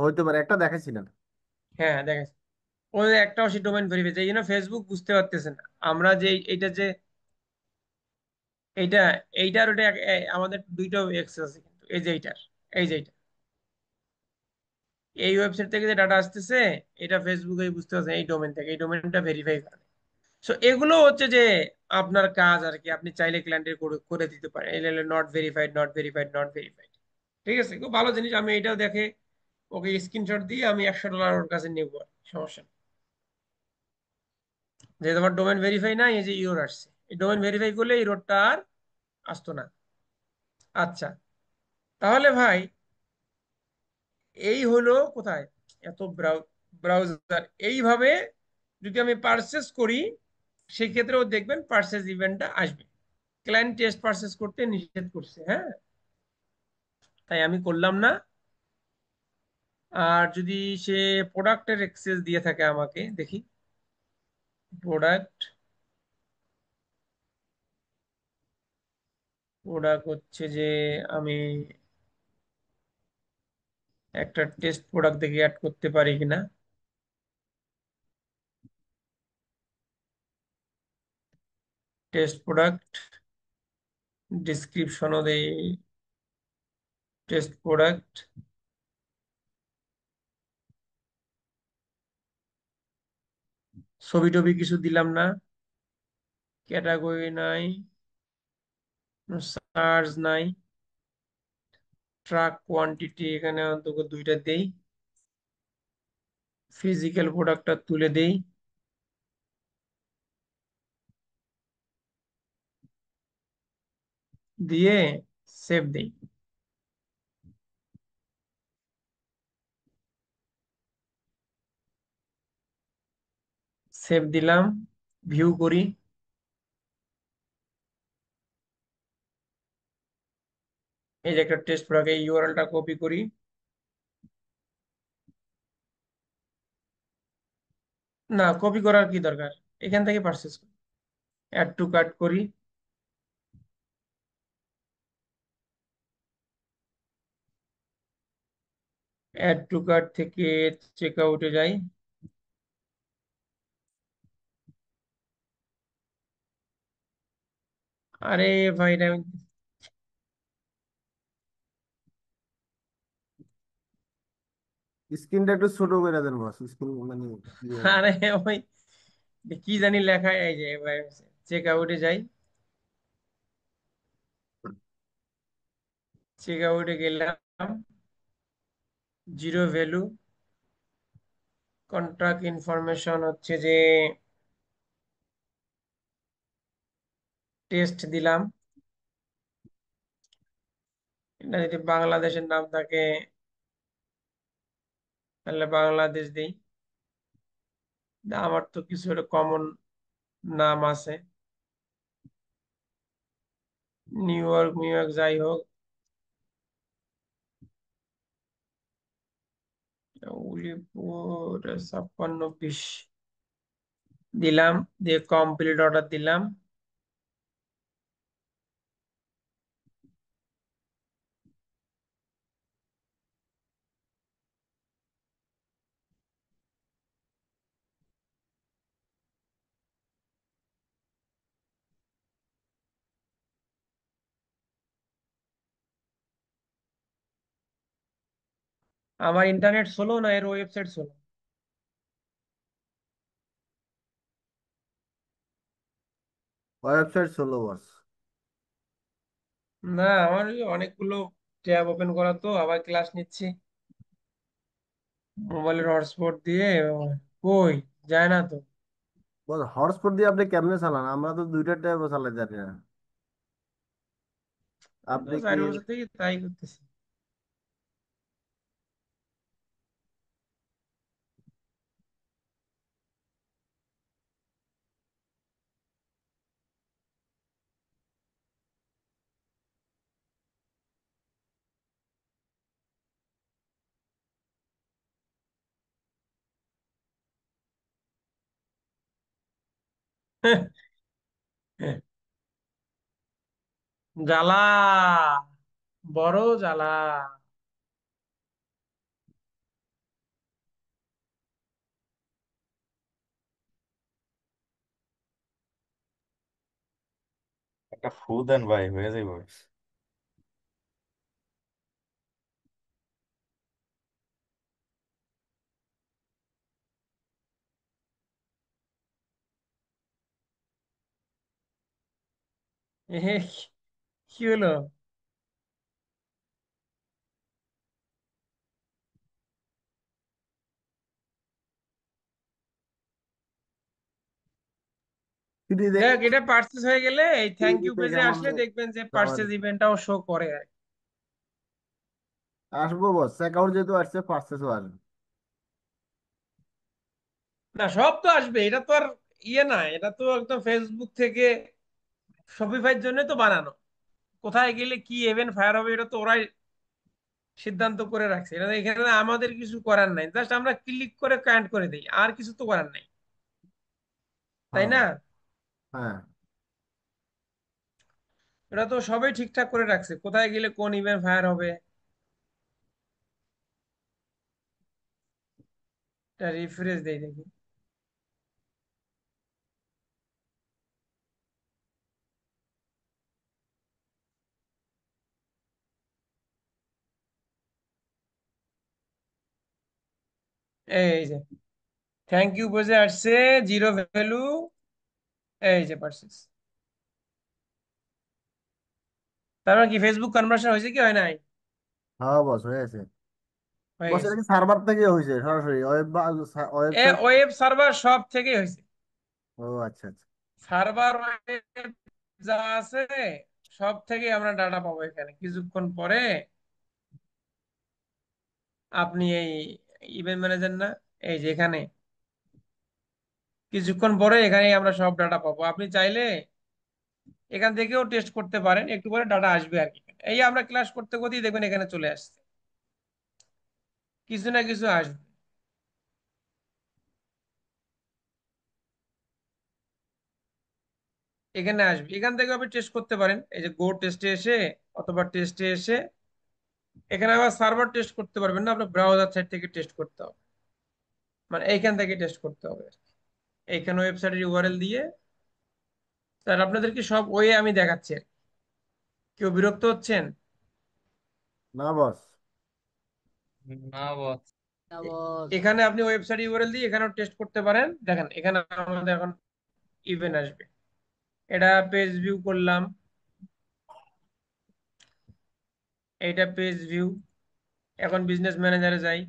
হইতে পারে, একটা দেখাইছিলেন। হ্যাঁ দেখাচ্ছি। ওই একটাও সে ডোমেন ভেরিফাই, এই জন্য ফেসবুক বুঝতে পারতেছে না আমরা যে এইটা যে এইটা এইটার ওটা আমাদের দুইটা এক্সেস আছে কিন্তু, এই যে এইটার, এই যে এইটা, এই ওয়েবসাইট থেকে যে ডাটা আসতেছে এটা ফেসবুকে বুঝতে পারছেন এই ডোমেন থেকে, এই ডোমেনটা ভেরিফাই করে। সো এগুলো হচ্ছে যে আপনার কাজ আর কি, আপনি চাইলে ক্লায়েন্টের করে করে দিতে পারেন। এই not verified, not verified, not verified. ঠিক আছে, খুব ভালো জিনিস। আমি এটাও দেখে ওকে স্ক্রিনশট দিয়ে আমি $100 ওর কাছে নিব, সমস্যা নেই। যে তোমার ডোমেন ভেরিফাই নাই, এই যে ইউর আসছে, এই ডোমেন ভেরিফাই করলে এই রোডটা আর আসতো না। আচ্ছা, তাহলে ভাই এই হলো কোথায় এত ব্রাউজার। এইভাবে যদি আমি পারচেস করি সেক্ষেত্রেও দেখবেন পারচেস ইভেন্টটা আসবে। ক্লায়েন্ট টেস্ট পারচেস করতে নিষেধ করছে, হ্যাঁ, তাই আমি করলাম না। আর যদি সে প্রোডাক্টের অ্যাক্সেস দিয়ে থাকে আমাকে, দেখি প্রোডাক্ট, প্রোডাক্ট হচ্ছে যে আমি একটা টেস্ট প্রোডাক্ট দেখে অ্যাড করতে পারি কিনা। টেস্ট প্রোডাক্ট, ডিসক্রিপশনও দেই টেস্ট প্রোডাক্ট, ছবি টবি কিছু দিলাম না, ক্যাটাগরি নাই, সার্চ নাই, ট্রাক কোয়ান্টিটি এখানে অন্তত দুইটা দেই, ফিজিক্যাল প্রোডাক্টটা তুলে দেই, দিয়ে সেভ দেই। সেভ দিলাম, ভিউ করি। এই যে একটা টেস্ট প্রোডাক্ট, এই ইউআরএলটা কপি করি। না, কপি করার কি দরকার, এখান থেকে পারচেস করি। অ্যাড টু কার্ট করি, অ্যাড টু কার্ট থেকে চেক আউটে যাই। আরে ভাই স্ক্রিনটা একটু ছোট করে দেন বস, স্ক্রিন মানে ইয়ে। আরে ওই কি জানি লেখা, এই যে চেক আউটে যাই। চেক আউটে গেলাম, জিরো ভ্যালু, কন্ট্রাক্ট ইনফরমেশন হচ্ছে যে টেস্ট দিলাম। এটা যদি বাংলাদেশের নাম থাকে তাহলে বাংলাদেশ দিই। আমার তো কিছু একটা কমন নাম আছে, নিউ ইয়র্ক, নিউ ইয়র্ক যাই হোক, উলিপুর 5620 দিলাম, দিয়ে কমপ্লিট অর্ডার দিলাম। আমার ইন্টারনেট স্লো না এর ওয়েবসাইট স্লো? ওয়েবসাইট ষোলো বস। না, আমার ওই অনেকগুলো ট্যাব ওপেন করা তো, আবার ক্লাস নিচ্ছি মোবাইলের হটস্পট দিয়ে, কই যায় না তো। বস হটস্পট দিয়ে আপনি কেমনে চালান? আমরা তো দুইটা ট্যাব চালাই জানি না। আমি তো আপনি কি 4 বছর থেকে তাই করতেছি। জ্বালা, বড় জ্বালা। একটা ফু দেন ভাই, হয়ে যাইব। এহে, কি হলো? ফ্রিতে দেখ, এটা পার্সেস হয়ে গেলে এই থ্যাংক ইউ ফ্রিতে পেজে কেমন আসলে দেখবেন যে জামাই পার্সেস ইভেন্টটাও শো করে আর কি। আসবো বস, অ্যাকাউন্ট যেহেতু আসছে পার্সেসও আসবে। না, সব তো আসবে, এটা তো আর ইয়ে না, এটা তো একদম ফেসবুক থেকে শপিফাইয়ের জন্য তো বানানো। কোথায় গেলে কি ইভেন্ট ফায়ার হবে এটা তো ওরাই সিদ্ধান্ত করে রাখছে, এটা এখানে আমাদের কিছু করার নাই, জাস্ট আমরা ক্লিক করে কানেক্ট করে দিই, আর কিছু তো করার নাই, তাই হ্যাঁ। না? হ্যাঁ। এটা তো সবাই ঠিকঠাক করে রাখছে, কোথায় গেলে কোন ইভেন্ট ফায়ার হবে। এটা রিফ্রেশ দেই দেখি। এই যে থ্যাংক ইউ বুঝে আসছে, জিরো ভ্যালু, এই যে পার্সেস। তারপর কি ফেসবুক কনভার্সন হয়েছে কি হয় নাই? হ্যাঁ বস, হয়েছে। হয়ে বস, এটা গেছে। কি সার্ভার থেকে হয়েছে সরাসরি ওয়েব বা ওয়েবসাইট? ওয়েব সার্ভার সব থেকেই হয়েছে। ও আচ্ছা আচ্ছা। সার্ভার যা আছে সব থেকে আমরা ডাটা পাবো এখানে কিছুক্ষণ পরে। আপনি এই ইভেন্ট ম্যানেজার না, এই যে এখানে কিছুক্ষণ পরে এখানে আমরা সব ডাটা পাবো, আপনি চাইলে এখান থেকেও টেস্ট করতে পারেন, একটু পরে ডাটা আসবে আর কি। এই আমরা ক্লাস করতে করতেই দেখবেন এখানে চলে আসছে, কিছু না কিছু আসবে, এখানে আসবে, এখান থেকে আপনি টেস্ট করতে পারেন, এই যে গো টেস্টে এসে অথবা টেস্টে এসে এখানে আবার সার্ভার টেস্ট করতে পারবেন না, আপনার ব্রাউজার সাইট থেকে টেস্ট করতে হবে, মানে এইখান থেকে টেস্ট করতে হবে। এইখানে ওয়েবসাইটের ইউআরএল দিয়ে, স্যার আপনাদেরকে সব ওয়ে আমি দেখাচ্ছি আর কি। কেউ বিরক্ত হচ্ছেন? না বস। না বস। এ- এখানে আপনি ওয়েবসাইট ইউআরএল দিয়ে এখানেও টেস্ট করতে পারেন, দেখেন এখানে আমাদের এখন ইভেন্ট আসবে। এটা পেজ ভিউ করলাম, এইটা পেজ ভিউ। এখন বিজনেস ম্যানেজারে যাই,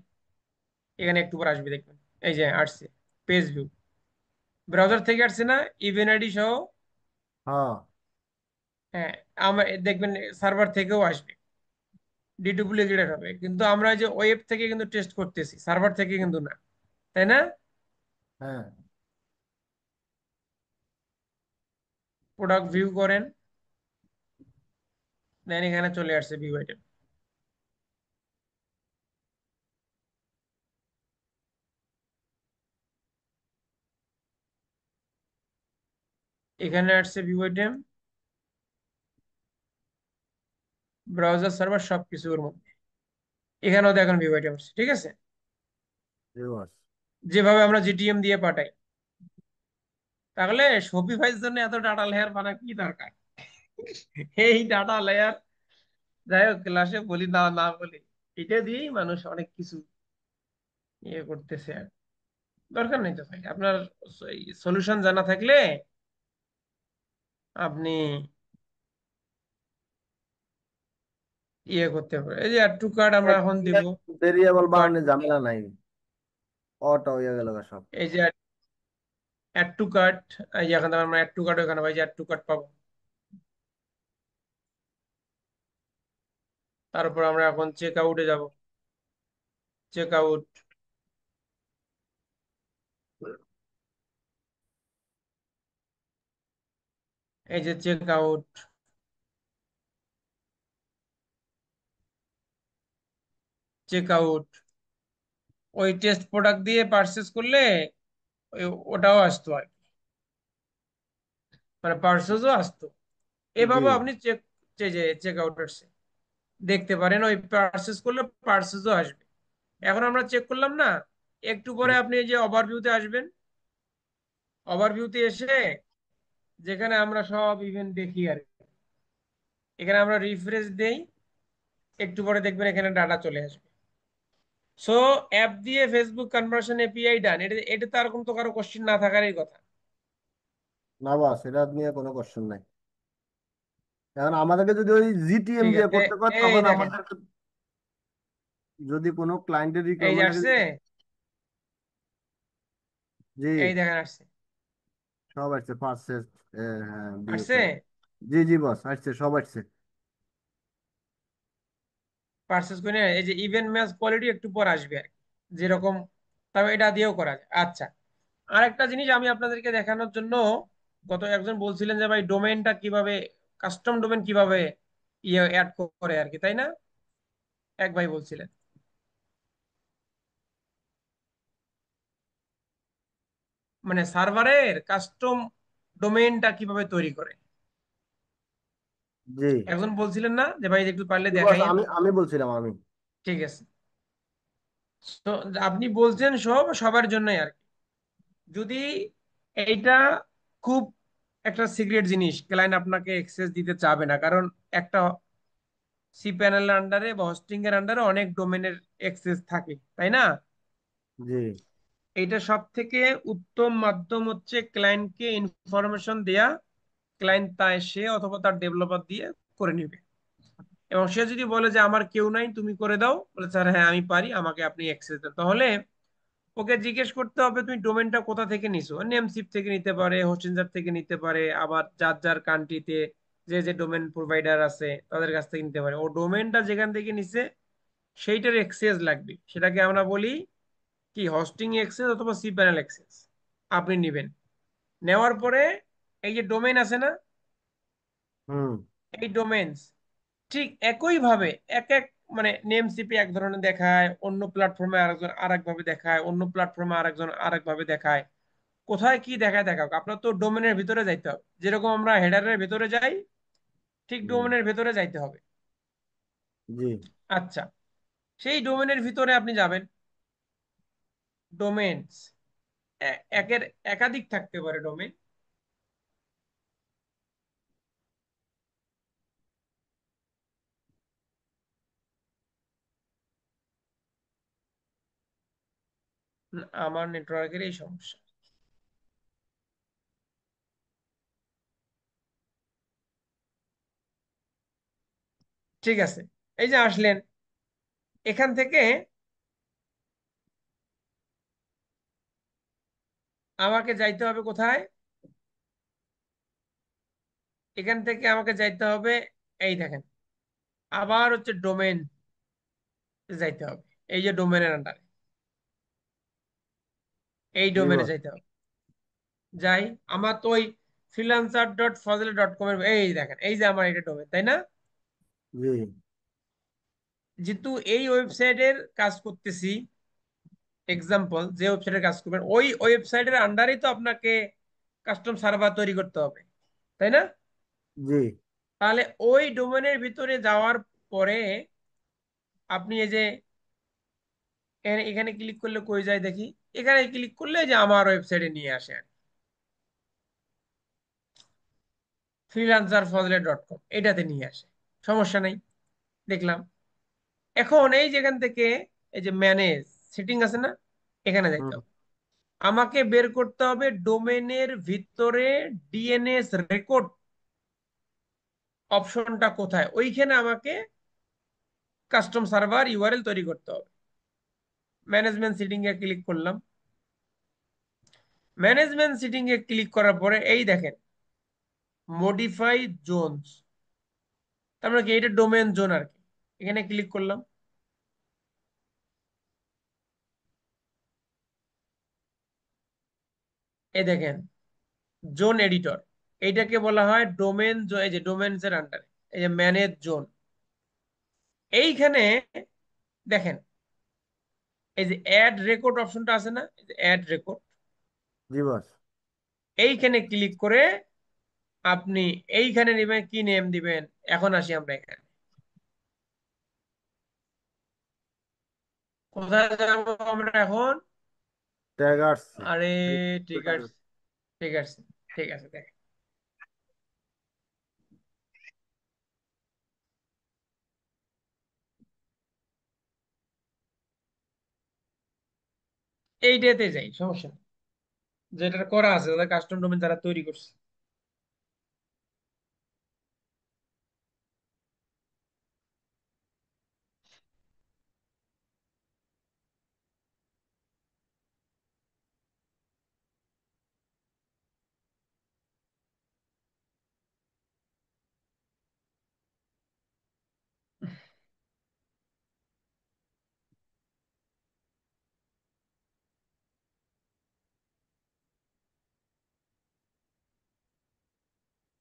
এখানে একটু পর আসবে দেখবেন, এই যে আসছে পেজ ভিউ, ব্রাউজার থেকে আসছে না, ইভেন্ট আইডি সহ। হ্যাঁ। হ্যাঁ, আমার দেখবেন সার্ভার থেকেও আসবে, ডিডুপ্লিকেটেড হবে, কিন্তু আমরা যে ওয়েব থেকে কিন্তু টেস্ট করতেছি, সার্ভার থেকে কিন্তু না, তাই না? হ্যাঁ। প্রোডাক্ট ভিউ করেন, দেন এখানে চলে আসছে ভিউ আইটেম, এখানে আসছে ভিউ আইটেম, ব্রাউজার সার্ভার সবকিছু ওর মধ্যে, এখানেও দেখেন ভিউ আইটেম আসছে, ঠিক আছে? জি বস। যেভাবে আমরা জিটিএম দিয়ে পাঠাই, তাহলে শপিফাইয়ের জন্য এত ডাটা লেয়ার বানা কি দরকার? এই ডাটা লেয়ার, যাই হোক ক্লাসে বলি না না বলি, এটা দিয়েই মানুষ অনেক কিছু ইয়ে করতেছে আর, দরকার নেই তো ভাই আপনার সলিউশন জানা থাকলে আপনি ইয়ে করতে পারেন। এই যে অ্যাড টু কার্ড আমরা এখন দিব, ভেরিয়েবল কার্ড, বানানোর ঝামেলা নাই, অটো হয়ে গেল সব। এই যে অ্যাড টু কার্ড, এই যে এখানে আমরা অ্যাড টু কার্ড, এখানে ভাই যে অ্যাড টু কার্ড পাবো। তারপর আমরা এখন চেক আউটে যাব, চেক আউট, এই যে চেক আউট, চেক আউট, ওই টেস্ট প্রোডাক্ট দিয়ে পারচেস করলে ওটাও আসতো আর কি, মানে পার্সেসও আসতো। জি। এভাবে আপনি চেক, যে চেক আউট আসছে দেখতে পারেন, ওই পার্সেস করলে পার্সেসও আসবে। এখন আমরা চেক করলাম না, একটু পরে আপনি এই যে ওভারভিউতে আসবেন, ওভারভিউতে এসে যেখানে আমরা সব ইভেন্ট দেখি আর কি, এখানে আমরা রিফ্রেশ দেই, একটু পরে দেখবেন এখানে ডাটা চলে আসবে। সো অ্যাপ দিয়ে ফেসবুক কনভার্সন এপিআই ডান, এটা এটা তো আর কোনো তো কারো কোশ্চিন না থাকারই কথা। না বস, এটা নিয়ে কোনো কোশ্চেন নাই। এখন আমাদেরকে যদি ওই জিটিএম ঠিক দিয়ে আছে, করতে হয় এই তখন দেখেন, আমাদের যদি কোনো ক্লায়েন্টের এই যে রিকোয়ারমেন্ট থাকে। আসছে, জি, এই দেখেন আসছে, সব আসছে পারচেজ। হ্যাঁ, আসছে বিওটা। জি জি বস, আসছে, সব আসছে। পারচেস করে নিয়ে, এই যে ইভেন্ট ম্যাচ কোয়ালিটি একটু পর আসবে আর কি, যেরকম, তবে এটা দিয়েও করা যায়। আচ্ছা, আরেকটা জিনিস আমি আপনাদেরকে দেখানোর জন্য, গত একজন বলছিলেন যে ভাই ডোমেইনটা কিভাবে, কাস্টম ডোমেন কিভাবে ইয়ে অ্যাড করে আর কি, তাই না? এক ভাই বলছিলেন, মানে সার্ভারের কাস্টম ডোমেইনটা কিভাবে তৈরি করে। জি একজন বলছিলেন না যে ভাই একটু পারলে জি বস, দেখাইয়েন। আমি বলছিলাম আমি। ঠিক আছে, তো আপনি বলছেন সবার জন্যই আর কি। যদি এইটা খুব একটা সিক্রেট জিনিস, ক্লায়েন্ট আপনাকে অ্যাক্সেস দিতে চাবে না, কারণ একটা সি প্যানেলের আন্ডারে বা হোস্টিং এর আন্ডারে অনেক ডোমেনের অ্যাক্সেস থাকে, তাই না? জি এইটা সব থেকে উত্তম মাধ্যম হচ্ছে ক্লায়েন্টকে ইনফরমেশন দেয়া, ক্লায়েন্ট তাই সে অথবা তার ডেভেলপার দিয়ে করে নিবে। এবং সে যদি বলে যে আমার কেউ নাই, তুমি করে দাও, বলে স্যার হ্যাঁ আমি পারি, আমাকে আপনি অ্যাক্সেস দেন, তাহলে ওকে জিজ্ঞেস করতে হবে তুমি ডোমেনটা কোথা থেকে নিছো। নেমসিপ থেকে নিতে পারে, হোস্টিংজার থেকে নিতে পারে, আবার যার যার কান্ট্রিতে যে যে ডোমেন প্রোভাইডার আছে তাদের কাছ থেকে নিতে পারে। ও ডোমেনটা যেখান থেকে নিছে সেইটার এক্সেস লাগবে, সেটাকে আমরা বলি কি হোস্টিং এক্সেস অথবা সি প্যানেল এক্সেস। আপনি নিবেন, নেওয়ার পরে এই যে ডোমেন আছে না, হুম এই ডোমেনস ঠিক একই ভাবে এক এক, মানে নেম সিপি এক ধরনের দেখায়, অন্য প্ল্যাটফর্মে আরেকজন আরেক ভাবে দেখায়, অন্য প্ল্যাটফর্মে আরেকজন আরেক ভাবে দেখায়। কোথায় কি দেখায় দেখাক, আপনার তো ডোমেনের ভিতরে যাইতে হবে, যেরকম আমরা হেডারের ভিতরে যাই ঠিক হুম ডোমেনের ভিতরে যাইতে হবে। জি আচ্ছা, সেই ডোমেনের ভিতরে আপনি যাবেন, ডোমেনস একের একাধিক থাকতে পারে ডোমেন। আমার নেটওয়ার্কের এই সমস্যা। ঠিক আছে, এই যে আসলেন, এখান থেকে আমাকে যাইতে হবে কোথায়, এখান থেকে আমাকে যাইতে হবে, এই দেখেন, আবার হচ্ছে ডোমেন যাইতে হবে, এই যে ডোমেনের আন্ডারে, এই জি ডোমেনে বস। যাইতে হবে। যাই, আমার তো ওই freelancer.fazile.com এর, এই দেখেন এই যে আমার এটা ডোমেন, তাই না? জি যেহেতু এই ওয়েবসাইটের কাজ করতেছি, এক্সাম্পল যে ওয়েবসাইটের কাজ করবেন ওই ওয়েবসাইটের আন্ডারেই তো আপনাকে কাস্টম সার্ভার তৈরি করতে হবে, তাই না? জি তাহলে ওই ডোমেনের ভিতরে যাওয়ার পরে আপনি এই যে এখানে ক্লিক করলে কই যায় দেখি, এখানে ক্লিক করলে যে আমার ওয়েবসাইটে নিয়ে আসে freelancerfazile.com, এটাতে নিয়ে আসে, সমস্যা নাই, দেখলাম। এখন এই যেখান থেকে এই যে ম্যানেজ সেটিং আছে না, এখানে যাইতে হুম হবে, আমাকে বের করতে হবে ডোমেনের ভিতরে ডিএনএস রেকর্ড অপশনটা কোথায়, ওইখানে আমাকে কাস্টম সার্ভার ইউআরএল তৈরি করতে হবে। ম্যানেজমেন্ট সিটিং এ ক্লিক করলাম, ম্যানেজমেন্ট সিটিং এ ক্লিক করার পরে এই দেখেন মডিফাই জোনস, তার মানে কি এটা ডোমেন জোন আর কি। এখানে ক্লিক করলাম, এই দেখেন জোন এডিটর, এইটাকে বলা হয় ডোমেন, এই যে ডোমেনস এর আন্ডারে এই যে ম্যানেজ জোন, এইখানে দেখেন এই যে অ্যাড রেকর্ড অপশনটা আছে না, এই যে অ্যাড রেকর্ড, জি বস। এইখানে ক্লিক করে আপনি এইখানে নেবেন কি নেম দিবেন। এখন আসি আমরা এখানে, কোথায় যাবো আমরা এখন? ট্যাগ আসছে। আরে ঠিক আছে, ঠিক আছে, ঠিক আছে, দেখেন এইটাতে যাই, সমস্যা নেই, যেটা করা আছে তাদের কাস্টম ডোমেন যারা তৈরি করছে।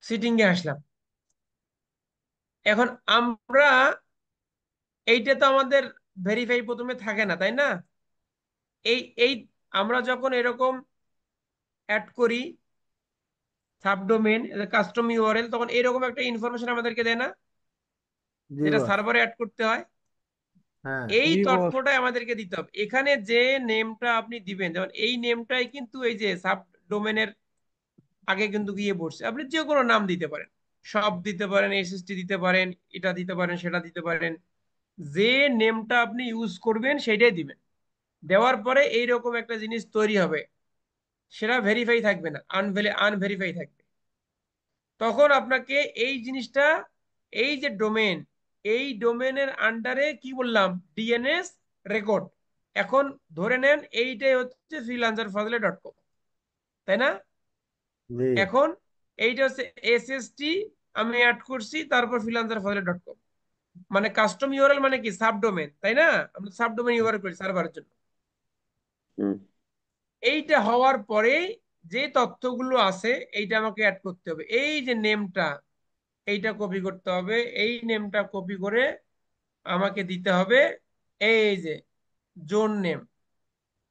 সিটিং এ আসলাম। এখন আমরা এইটা তো আমাদের ভেরিফাই প্রথমে থাকে না, তাই না? এই এই আমরা যখন এরকম অ্যাড করি সাবডোমেন কাস্টম ইউআরএল, তখন এরকম একটা ইনফরমেশন আমাদেরকে দেয় না, জি যেটা বস। সার্ভারে অ্যাড করতে হয়। হ্যাঁ। এই জি বস। তথ্যটাই আমাদেরকে দিতে হবে। এখানে যে নেমটা আপনি দিবেন, যেমন এই নেমটাই কিন্তু এই যে সাব ডোমেনের আগে কিন্তু গিয়ে বসছে। আপনি যে কোনো নাম দিতে পারেন, সব দিতে পারেন, এসএসটি দিতে পারেন, এটা দিতে পারেন, সেটা দিতে পারেন। যে নেমটা আপনি ইউজ করবেন সেটাই দিবেন। দেওয়ার পরে এইরকম একটা জিনিস তৈরি হবে, সেটা ভেরিফাই থাকবে না, আনভেরিফাই থাকবে। তখন আপনাকে এই জিনিসটা, এই যে ডোমেন, এই ডোমেনের আন্ডারে কি বললাম, ডিএনএস রেকর্ড। এখন ধরে নেন এইটাই হচ্ছে freelancerfazile.com, তাই না? জি। এখন এইটা হচ্ছে এসএসটি, আমি অ্যাড করছি, তারপর freelancerfazile.com, মানে কাস্টম ইউআরএল মানে কি, সাবডোমেন, তাই না? আমরা সাবডোমেন ইউআরএল করি সার্ভারের জন্য। হুম। এইটা হওয়ার পরে যে তথ্যগুলো আছে এইটা আমাকে অ্যাড করতে হবে। এই যে নেমটা, এইটা কপি করতে হবে, এই নেমটা কপি করে আমাকে দিতে হবে এই যে জোন নেম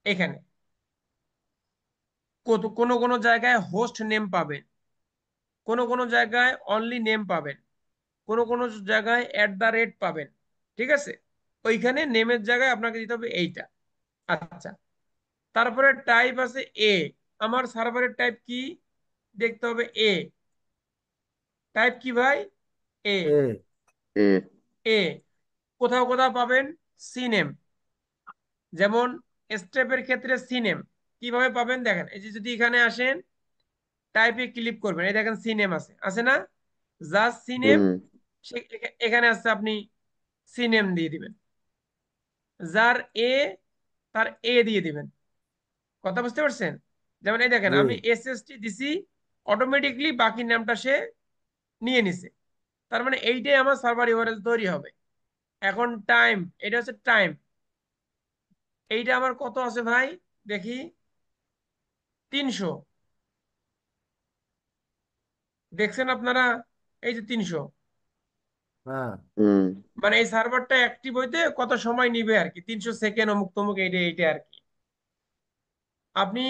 এখানে। কোনো কোনো জায়গায় হোস্ট নেম পাবেন, কোনো কোনো জায়গায় অনলি নেম পাবেন, কোনো কোনো জায়গায় @ পাবেন। ঠিক আছে, ওইখানে নেমের জায়গায় আপনাকে দিতে হবে এইটা। আচ্ছা, তারপরে টাইপ আছে এ। আমার সার্ভারের টাইপ কি দেখতে হবে, এ। টাইপ কি ভাই, এ। এ। এ। এ কোথাও কোথাও পাবেন সি নেম, যেমন স্টেপের ক্ষেত্রে সি নেম কিভাবে পাবেন দেখেন। এই যে যদি এখানে আসেন, টাইপে ক্লিক করবেন, এই দেখেন সি নেম আছে, আছে না? জাস্ট সি নেম, হুম। এখানে আসছে, আপনি সি নেম দিয়ে দিবেন। যার এ, তার এ দিয়ে দিবেন। কথা বুঝতে পারছেন? যেমন এই দেখেন জি। আমি এসএসটি দিছি, অটোমেটিকলি বাকি নামটা সে নিয়ে নিছে। তার মানে এইটাই আমার সার্ভার ইউআরএল তৈরি হবে। এখন টাইম, এটা হচ্ছে টাইম। এইটা আমার কত আছে ভাই, দেখি, 300। দেখছেন আপনারা, এই যে 300, হ্যাঁ। হুম। মানে এই সার্ভারটা অ্যাক্টিভ হইতে কত সময় নিবে আর কি, 300 সেকেন্ড অমুক তমুক, এইটা এইটা আর কি। আপনি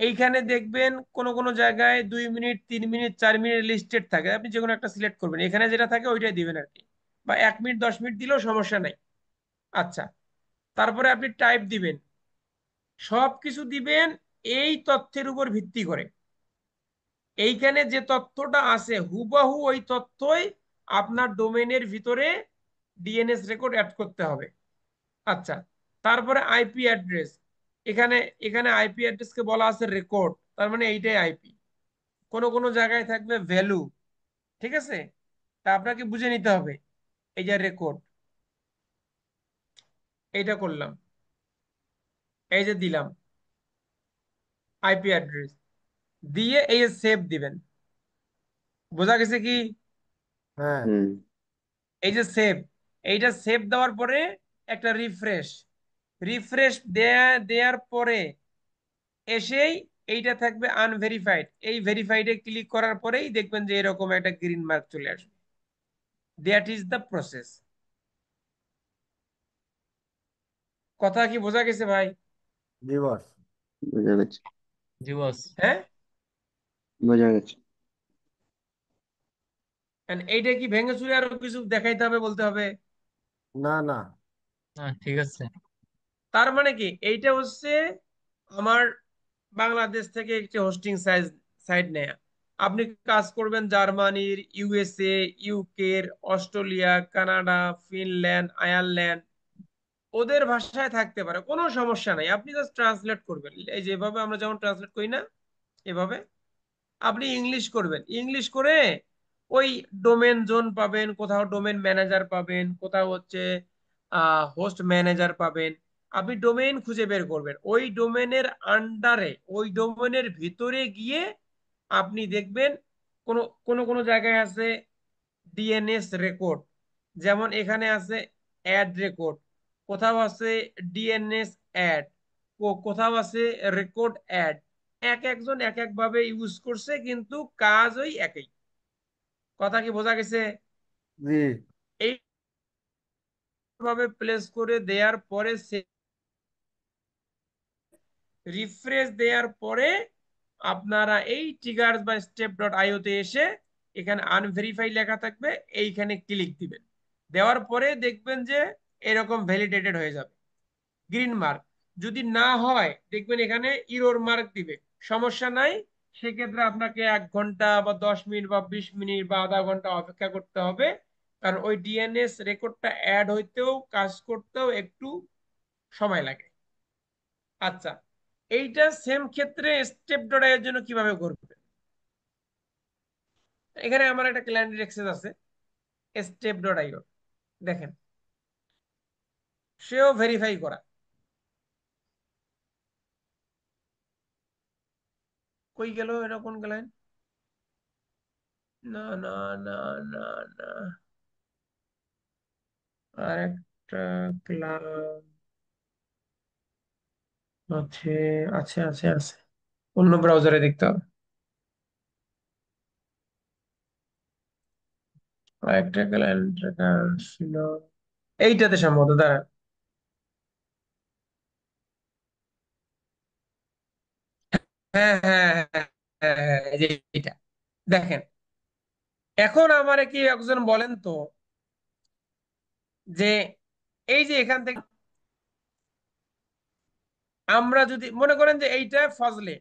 এইখানে দেখবেন কোনো কোনো জায়গায় 2 মিনিট, 3 মিনিট, 4 মিনিট লিস্টেড থাকে, আপনি যে কোনো একটা সিলেক্ট করবেন, এখানে যেটা থাকে ওইটাই দিবেন আর কি। বা 1 মিনিট, 10 মিনিট দিলেও সমস্যা নাই। আচ্ছা, তারপরে আপনি টাইপ দিবেন, সব কিছু দিবেন এই তথ্যের উপর ভিত্তি করে। এইখানে যে তথ্যটা আছে হুবহু ওই তথ্যই আপনার ডোমেনের ভিতরে ডিএনএস রেকর্ড অ্যাড করতে হবে। আচ্ছা, তারপরে আইপি অ্যাড্রেস। এখানে এখানে আইপি অ্যাড্রেসকে বলা আছে রেকর্ড, তার মানে এইটাই আইপি। কোনো কোনো জায়গায় থাকবে ভ্যালু। ঠিক আছে, তা আপনাকে বুঝে নিতে হবে। এই যে রেকর্ড, এইটা করলাম, এই যে দিলাম আইপি অ্যাড্রেস, দিয়ে এই যে সেভ দিবেন। বোঝা গেছে কি? হ্যাঁ। হুম। এই যে সেভ, এইটা সেভ দেওয়ার পরে একটা রিফ্রেশ, রিফ্রেশ দেওয়ার পরে এসেই এইটা থাকবে আনভেরিফাইড। এই ভেরিফাইডে ক্লিক করার পরেই দেখবেন যে এরকম একটা গ্রিন মার্ক চলে আসবে। That is the process. কথা কি বোঝা গেছে ভাই? জি বস। বোঝা গেছে। জি বস। হ্যাঁ। বোঝা গেছে। And এইটা কি ভেঙে চুরে আরো কিছু দেখাইতে হবে, বলতে হবে? না না। হ্যাঁ ঠিক আছে। তার মানে কি, এইটা হচ্ছে আমার বাংলাদেশ থেকে একটি হোস্টিং সাইট নেয়া। আপনি কাজ করবেন জার্মানির, ইউএসএ, ইউকের, অস্ট্রেলিয়া, কানাডা, ফিনল্যান্ড, আয়ারল্যান্ড, ওদের ভাষায় থাকতে পারে, কোনো সমস্যা নাই। আপনি জাস্ট ট্রান্সলেট করবেন, এই যেভাবে আমরা যেমন ট্রান্সলেট করি না, এভাবে আপনি ইংলিশ করবেন। ইংলিশ করে ওই ডোমেন জোন পাবেন, কোথাও ডোমেন ম্যানেজার পাবেন, কোথাও হচ্ছে হোস্ট ম্যানেজার পাবেন। আপনি ডোমেইন খুঁজে বের করবেন, ওই ডোমেনের আন্ডারে, ওই ডোমেনের ভিতরে গিয়ে আপনি দেখবেন কোনো কোনো কোনো জায়গায় আছে ডিএনএস রেকর্ড, যেমন এখানে আছে অ্যাড রেকর্ড, কোথাও আছে ডিএনএস অ্যাড, কোথাও আছে রেকর্ড অ্যাড। এক একজন এক এক ভাবে ইউজ করছে, কিন্তু কাজ ওই একই। কথা কি বোঝা গেছে? জি। এইভাবে প্লেস করে দেওয়ার পরে রিফ্রেশ দেওয়ার পরে আপনারা এই ট্রিগার্স বা স্টেপ ডট আইও তে এসে এখানে আনভেরিফাই লেখা থাকবে, এইখানে ক্লিক দিবেন। দেওয়ার পরে দেখবেন যে এরকম ভ্যালিডেটেড হয়ে যাবে, গ্রিন মার্ক। যদি না হয় দেখবেন এখানে ইরোর মার্ক দিবে, সমস্যা নাই। সেক্ষেত্রে আপনাকে 1 ঘন্টা বা 10 মিনিট বা 20 মিনিট বা আধা ঘন্টা অপেক্ষা করতে হবে, কারণ ওই ডিএনএস রেকর্ডটা অ্যাড হইতেও কাজ করতেও একটু সময় লাগে। আচ্ছা, এইটা সেম ক্ষেত্রে স্টেপ ডট এর জন্য কিভাবে করবে? এখানে আমার একটা ক্লায়েন্টের অ্যাক্সেস আছে স্টেপ ডট আইও, দেখেন সেও ভেরিফাই করা। কই গেল, এটা কোন ক্লায়েন্ট? না না না না না, আরেকটা ক্লায়েন্ট আছে, আছে, অন্য ব্রাউজারে দেখতে হবে। আরেকটা ক্লায়েন্ট ছিল এইটাতে সম্ভবত, দাঁড়ান। হ্যাঁ হ্যাঁ হ্যাঁ হ্যাঁ হ্যাঁ, এই যে এইটা দেখেন। এখন আমারে কি একজন বলেন তো, যে এই যে এখান থেকে আমরা যদি মনে করেন যে এইটাই ফজলে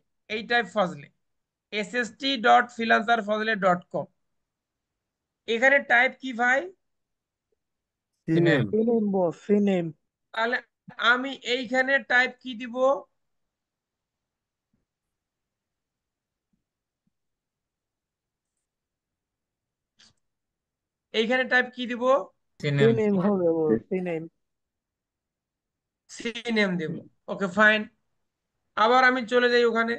sst.freelancerfazle.com, এখানে টাইপ কি ভাই? সিনেম। সিনেম। সিনেম বস, সিনেম। তাহলে আমি এইখানে টাইপ কি দিব? এইখানে টাইপ কি দিব? সিনেম। সিনেম হবে বস, সিনেম। সিনেম দেব। Okay fine. আবার আমি চলে যাই ওখানে,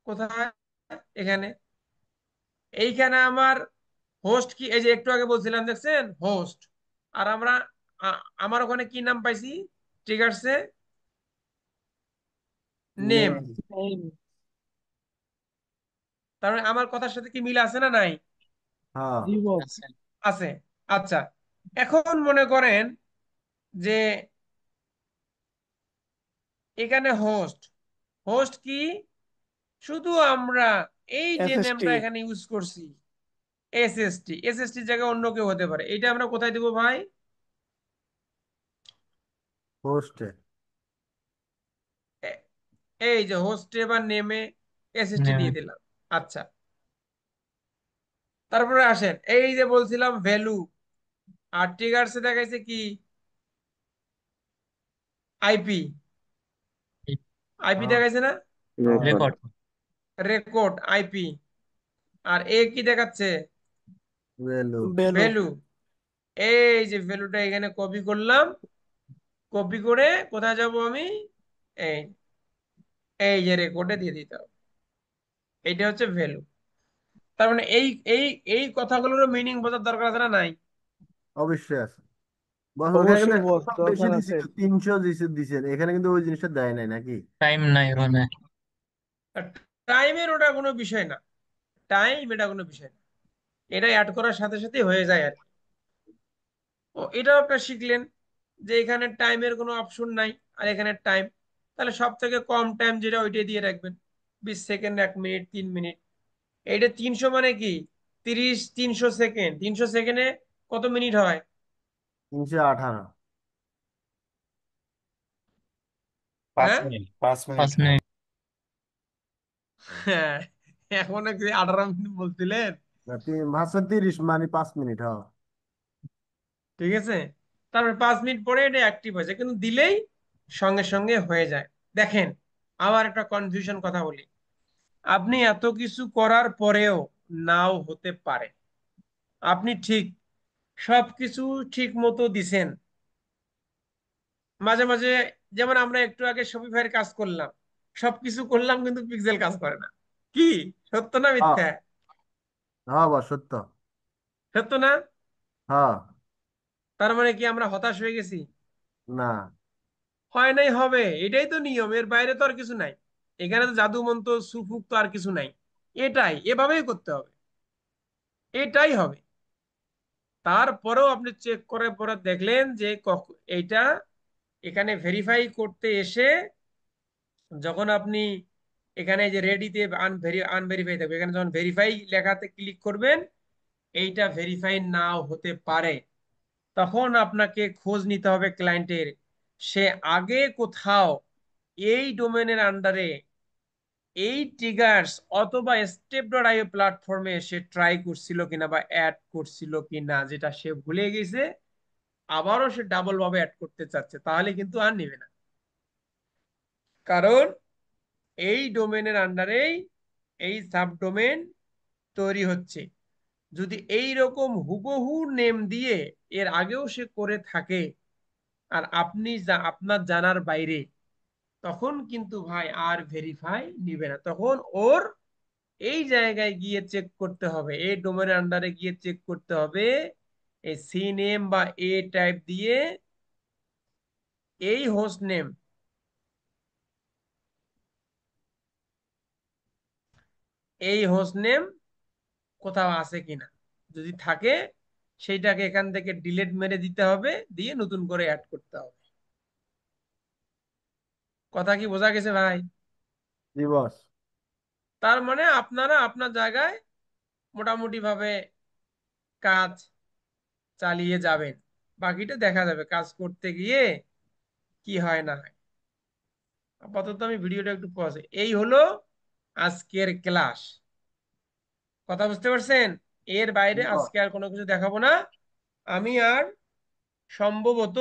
কোথায়? এখানে। এইখানে আমার হোস্ট কি, এই যে একটু আগে বলছিলাম দেখছেন হোস্ট। আর আমরা আমার ওখানে কি নাম পাইছি ট্রিগারসে? নেম। নেম। নেম। তার মানে আমার কথার সাথে কি মিল আছে না নাই? হ্যাঁ। জি বস। আছে। আছে। আচ্ছা, এখন মনে করেন যে এখানে হোস্ট, হোস্ট কি, শুধু আমরা এই যে এসএসটি। নেমটা এখানে ইউজ করছি এসএসটি, এসএসটি জায়গায় অন্য কেউ হতে পারে, এটা আমরা কোথায় দেবো ভাই? পোস্টে। এ- এই যে হোস্টে বা নেমে এসএসটি নেম। দিয়ে দিলাম। আচ্ছা, তারপরে আসেন এই যে বলছিলাম ভ্যালু, আর ট্রিগার্সে দেখাইছে কি? আইপি, আইপি হ্যাঁ, দেখাইছে না? হ্যাঁ। রেকর্ড। রেকর্ড। Record IP. আর এ কি দেখাচ্ছে? ভ্যালু। বেলু। ভ্যালু। এই যে ভ্যালুটা এখানে কপি করলাম, কপি করে কোথায় যাব আমি? এই এই যে রেকর্ডে দিয়ে দিতে হবে। এইটা হচ্ছে ভ্যালু। তার মানে এই এই এই কথাগুলোর মিনিং বোঝার দরকার আছে না নাই? অবশ্যই আছে বস। ওখানে কিন্তু অবশ্যই বস, একদম বেশি দরকার দিছে, আছে। 300 দিছে দিছেন, এখানে কিন্তু ওই জিনিসটা দেয় নাই নাকি? টাইম নাই ওখানে। টাইমের ওটা কোনো বিষয় না, টাইম এটা কোনো বিষয় না, এটা অ্যাড করার সাথে সাথে হয়ে যায় আর কি। ও এটাও আপনারা শিখলেন যে এখানে টাইমের কোনো অপশন নাই, আর এখানে টাইম। তাহলে সব থেকে কম টাইম যেটা ওইটাই দিয়ে রাখবেন, 20 সেকেন্ড, 1 মিনিট, 3 মিনিট। এইটা 300 মানে কি? 30, 300 সেকেন্ড, 300 সেকেন্ডে কত মিনিট হয়? 318। 5 হ্যাঁ মিনিট, 5 মিনিট 5 মিনিট। হ্যাঁ, এখন 18 মিনিট বলছিলেন। না, 530 মানে 5 মিনিট। হ্যাঁ। ঠিক আছে, তারপরে 5 মিনিট পরে এটা অ্যাক্টিভ হয়েছে, কিন্তু দিলেই সঙ্গে সঙ্গে হয়ে যায়। দেখেন, আবার একটা কনফিউশন কথা বলি, আপনি এত কিছু করার পরেও নাও হতে পারে। আপনি ঠিক সবকিছু ঠিক মতো দিছেন, মাঝে মাঝে, যেমন আমরা একটু আগে শপিফাইয়ের কাজ করলাম, সবকিছু করলাম কিন্তু পিক্সেল কাজ করে না। কি সত্য না হ্যাঁ। মিথ্যা? হ্যাঁ বস, সত্য। সত্য না? হ্যাঁ। তার মানে কি আমরা হতাশ হয়ে গেছি? না। হয় নাই, হবে, এটাই তো নিয়ম, এর বাইরে তো আর কিছু নাই। এখানে তো জাদু মন্ত্র সুফুক তো আর কিছু নাই, এটাই এভাবেই করতে হবে। এটাই হবে। তারপরেও আপনি চেক করে পরে দেখলেন যে এইটা এখানে ভেরিফাই করতে এসে যখন আপনি এখানে যে রেডিতে আনভেরিফাই থাকবে, এখানে যখন ভেরিফাই লেখাতে ক্লিক করবেন, এইটা ভেরিফাই নাও হতে পারে। তখন আপনাকে খোঁজ নিতে হবে ক্লায়েন্টের, সে আগে কোথাও এই ডোমেনের আন্ডারে এই ট্রিগার্স অথবা স্টেপ ডট আইও প্ল্যাটফর্মে সে ট্রাই করছিল কিনা বা অ্যাড করছিল কিনা, যেটা সে ভুলে গেছে, আবারও সে ডাবল ভাবে অ্যাড করতে চাচ্ছে, তাহলে কিন্তু আর নেবে না। কারণ এই ডোমেনের আন্ডারেই এই সাবডোমেন তৈরি হচ্ছে। যদি এই রকম হুবহু নেম দিয়ে এর আগেও সে করে থাকে আর আপনি আপনার জানার বাইরে, তখন কিন্তু ভাই আর ভেরিফাই নিবে না। তখন ওর এই জায়গায় গিয়ে চেক করতে হবে, এই ডোমেনের আন্ডারে গিয়ে চেক করতে হবে, এই সি নেম বা এ টাইপ দিয়ে এই হোস্ট নেম, এই হোস্ট নেম কোথাও আছে কিনা। যদি থাকে সেইটাকে এখান থেকে ডিলিট মেরে দিতে হবে, দিয়ে নতুন করে অ্যাড করতে হবে। কথা কি বোঝা গেছে ভাই? জি বস। তার মানে আপনারা আপনার জায়গায় মোটামুটি ভাবে কাজ চালিয়ে যাবেন, বাকিটা দেখা যাবে কাজ করতে গিয়ে কি হয় না হয়। আপাতত আমি ভিডিওটা একটু পজ, এই হলো আজকের ক্লাস। কথা বুঝতে পারছেন? এর বাইরে জি বস। আজকে আর কোনো কিছু দেখাবো না। আমি আর সম্ভবত